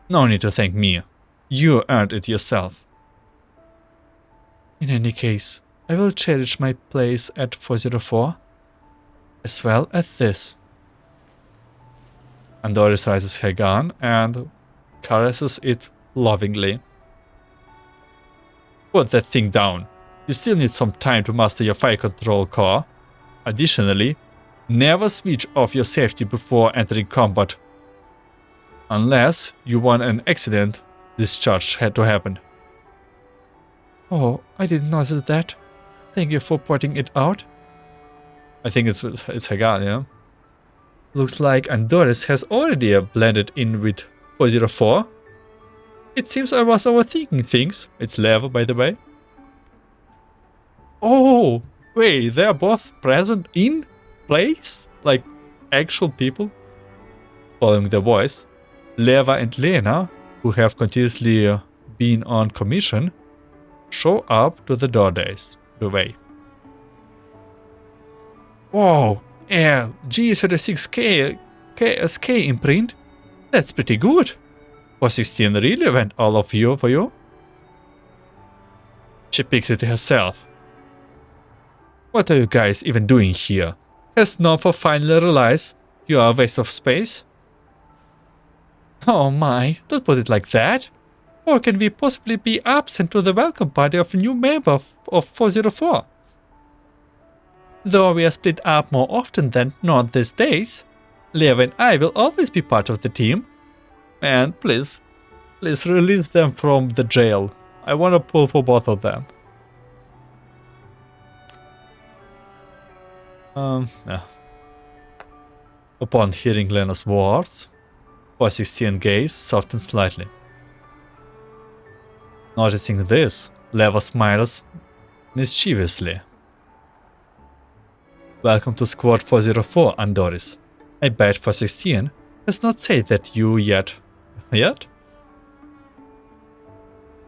No need to thank me. You earned it yourself. In any case, I will cherish my place at 404, as well as this. Andoris raises her gun and caresses it lovingly. Put that thing down. You still need some time to master your fire control core. Additionally, never switch off your safety before entering combat. Unless you want an accident discharge had to happen. Oh, I didn't notice that. Thank you for pointing it out. I think it's her gun, yeah. Looks like Andoris has already blended in with 404. It seems I was overthinking things. It's Leva, by the way. Oh, wait, they are both present in place? Like actual people? Following the voice, Leva and Lena, who have continuously been on commission, show up to the doorways. Whoa, G36K KSK imprint? That's pretty good. 416 really went all of you for you? She picks it herself. What are you guys even doing here? Has Nova finally realized you are a waste of space? Oh my, don't put it like that. How can we possibly be absent to the welcome party of a new member of 404? Though we are split up more often than not these days, Leva and I will always be part of the team. And please release them from the jail. I want to pull for both of them. Yeah. Upon hearing Lena's words, 416 gaze softens slightly. Noticing this, Leva smiles mischievously. Welcome to Squad 404, Andoris. I bet 416 has not said that you yet. Yet?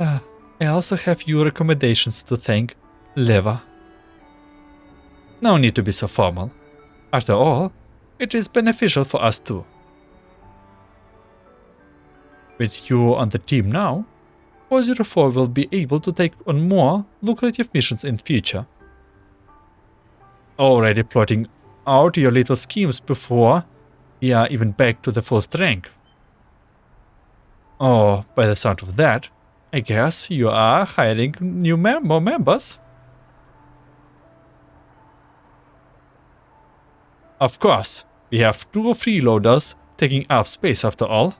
I also have your recommendations to thank, Leva. No need to be so formal. After all, it is beneficial for us too. With you on the team now, 404 will be able to take on more lucrative missions in future. Already plotting out your little schemes before we are even back to the full strength. Oh, by the sound of that, I guess you are hiring more members? Of course, we have 2 freeloaders taking up space after all.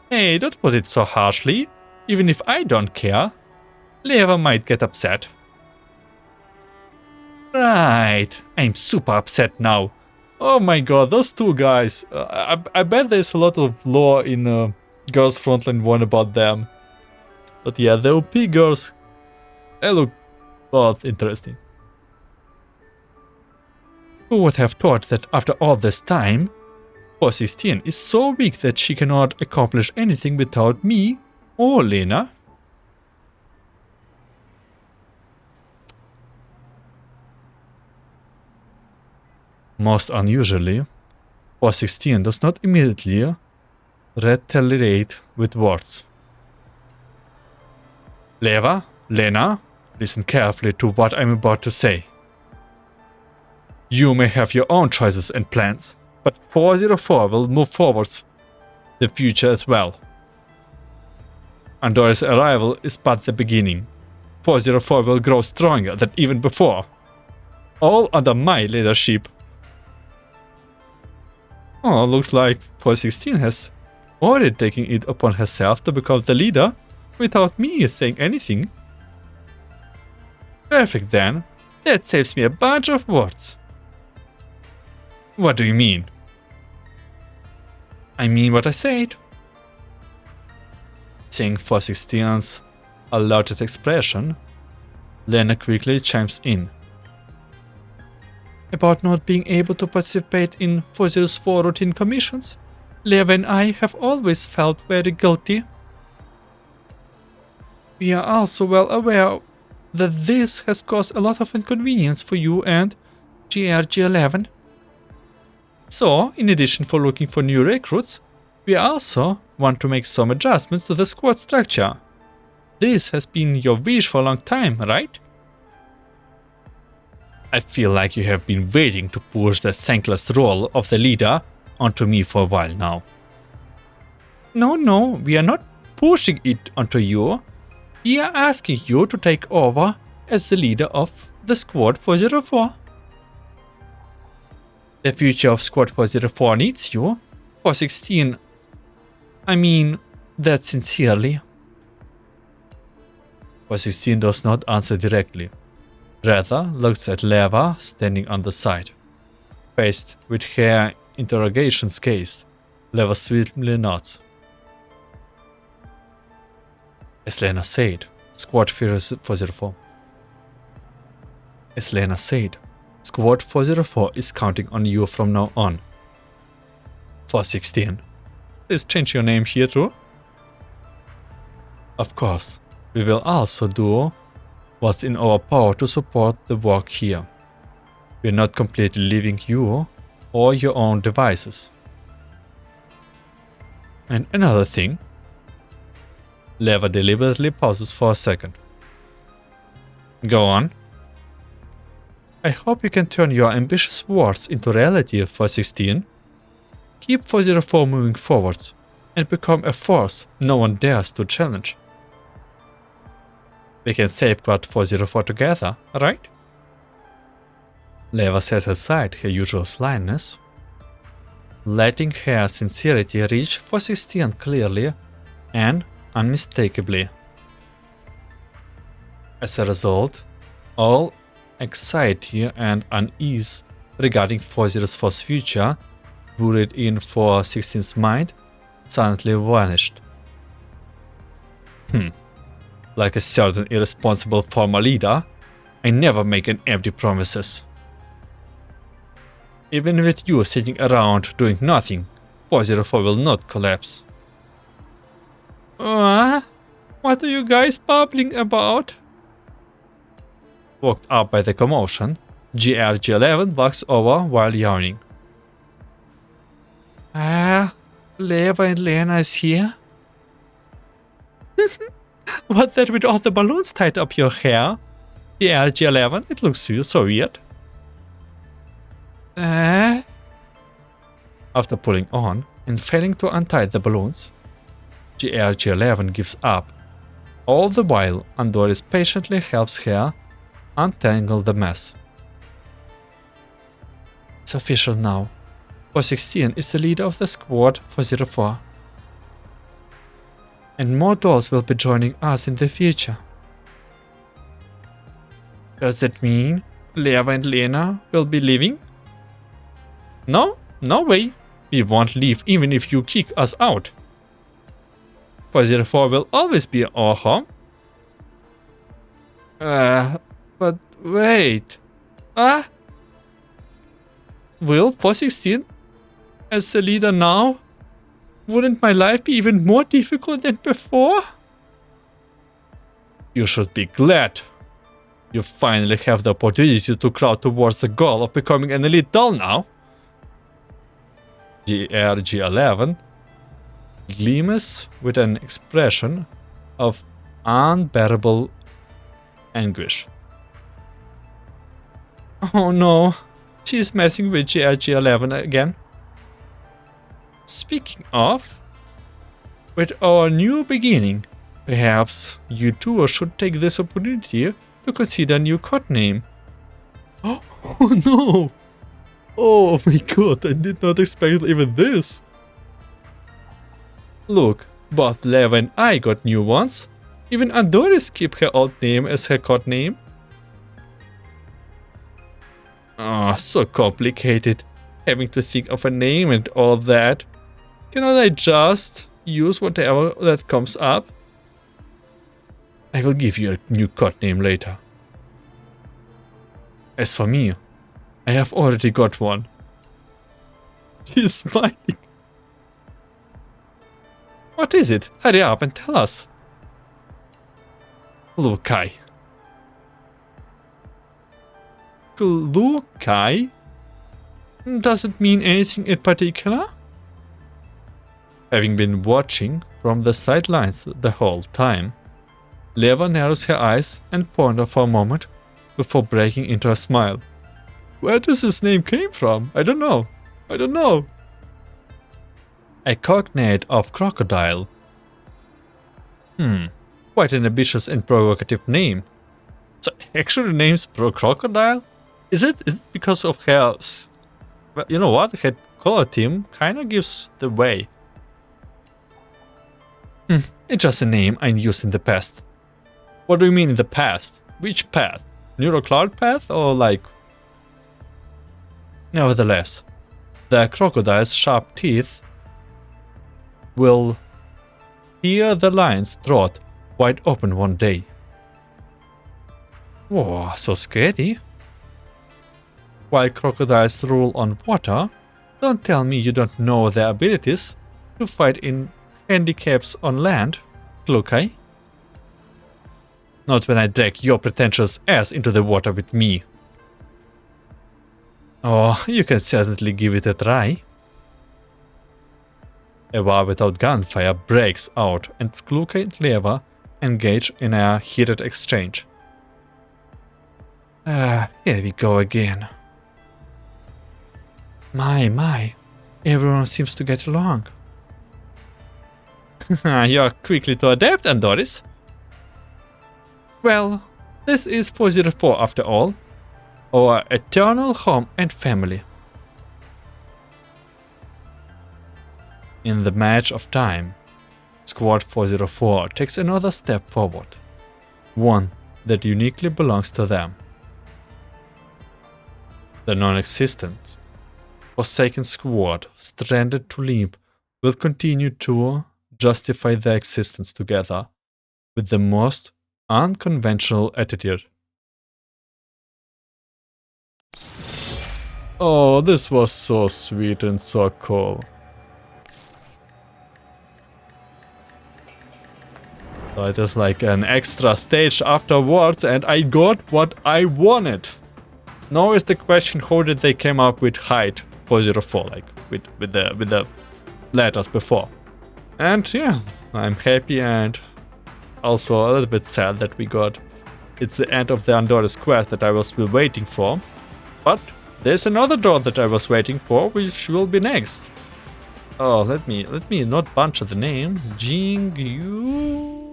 Hey, don't put it so harshly. Even if I don't care, Leva might get upset. Right, I'm super upset now. Oh my god, those two guys. I bet there's a lot of lore in Girls Frontline 1 about them. But yeah, the OP girls, they look both interesting. Who would have thought that after all this time, 416 is so weak that she cannot accomplish anything without me or Lena? Most unusually, 416 does not immediately retaliate with words. Lena, listen carefully to what I'm about to say. You may have your own choices and plans, but 404 will move forwards the future as well. Andoris' arrival is but the beginning. 404 will grow stronger than even before. All under my leadership. Oh, looks like 416 has already taken it upon herself to become the leader without me saying anything. Perfect then. That saves me a bunch of words. What do you mean? I mean what I said. Seeing 416's alerted expression, Lena quickly chimes in. About not being able to participate in 404 routine commissions, Leva and I have always felt very guilty. We are also well aware that this has caused a lot of inconvenience for you and GRG11. So, in addition for looking for new recruits, we also want to make some adjustments to the squad structure. This has been your wish for a long time, right? I feel like you have been waiting to push the thankless role of the leader onto me for a while now. No, we are not pushing it onto you. We are asking you to take over as the leader of the Squad 404. The future of Squad 404 needs you. 416. I mean that sincerely. 416 does not answer directly. Rather looks at Leva standing on the side. Faced with her interrogation's case, Leva sweetly nods. As Lena said, Squad 404. As Lena said, Squad 404 is counting on you from now on. 416. Please change your name here too. Of course, we will also do what's in our power to support the work here. We are not completely leaving you or your own devices. And another thing. Leva deliberately pauses for a second. Go on. I hope you can turn your ambitious words into reality, 416. Keep 404 moving forwards and become a force no one dares to challenge. We can safeguard 404 together, right? Leva sets aside her usual slyness, letting her sincerity reach 416 clearly and unmistakably. As a result, all anxiety and unease regarding 404's future rooted in 416's mind suddenly vanished. Like a certain irresponsible former leader, I never make an empty promises. Even with you sitting around doing nothing, 404 will not collapse. What are you guys babbling about? Woke up by the commotion, GRG11 walks over while yawning. Leva and Lena is here? What's that with all the balloons tied up your hair? GRG11, it looks so weird. After pulling on and failing to untie the balloons, GRG11 gives up. All the while, Andoris patiently helps her untangle the mess. It's official now. 416 is the leader of the Squad 404. And more dolls will be joining us in the future. Does that mean Leva and Lena will be leaving? No, no way. We won't leave even if you kick us out. 404 will always be our home. But wait. Will 416 as the leader now? Wouldn't my life be even more difficult than before? You should be glad. You finally have the opportunity to crowd towards the goal of becoming an elite doll now. GRG11 gleams with an expression of unbearable anguish. Oh no, she's messing with GRG11 again. Speaking of, with our new beginning, perhaps you two should take this opportunity to consider a new codename. Oh no! Oh my god, I did not expect even this. Look, both Leva and I got new ones. Even Andoris kept her old name as her codename. Ah, so complicated, having to think of a name and all that. Cannot I just use whatever that comes up? I will give you a new codename later. As for me, I have already got one. She's smiling. What is it? Hurry up and tell us. Lukai. Lukai? Does it mean anything in particular? Having been watching from the sidelines the whole time, Leva narrows her eyes and ponders for a moment before breaking into a smile. Where does this name came from? I don't know. I don't know. A cognate of crocodile. Quite an ambitious and provocative name. So actually name's crocodile? Is it because of her... Well, you know what? Her color theme kinda gives the way. It's just a name I used in the past. What do you mean in the past? Which path? Neurocloud path or like... Nevertheless, the crocodile's sharp teeth will hear the lion's throat wide open one day. Whoa, so scary. While crocodiles rule on water, don't tell me you don't know their abilities to fight in handicaps on land, Lukai. Not when I drag your pretentious ass into the water with me. Oh, you can certainly give it a try. A war without gunfire breaks out and Lukai and Leva engage in a heated exchange. Here we go again. My, everyone seems to get along. You're quickly to adapt, Andoris. Well, this is 404 after all. Our eternal home and family. In the match of time, Squad 404 takes another step forward. One that uniquely belongs to them. The non-existent, forsaken squad stranded to limp will continue to justify their existence together with the most unconventional attitude. Oh, this was so sweet and so cool. So it is like an extra stage afterwards and I got what I wanted. Now is the question, how did they come up with height 404, like with the letters before. And yeah, I'm happy and also a little bit sad that we got... It's the end of the Andoris quest that I was still waiting for. But there's another door that I was waiting for, which will be next. Oh, let me not butcher the name. Jingyu.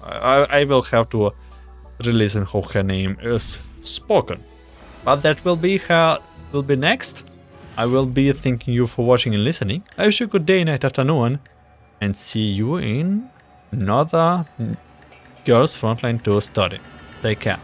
I will have to listen how her name is spoken. But that will be next. I will be thanking you for watching and listening. I wish you a good day, night, afternoon, and see you in another Girls Frontline 2 story. Take care.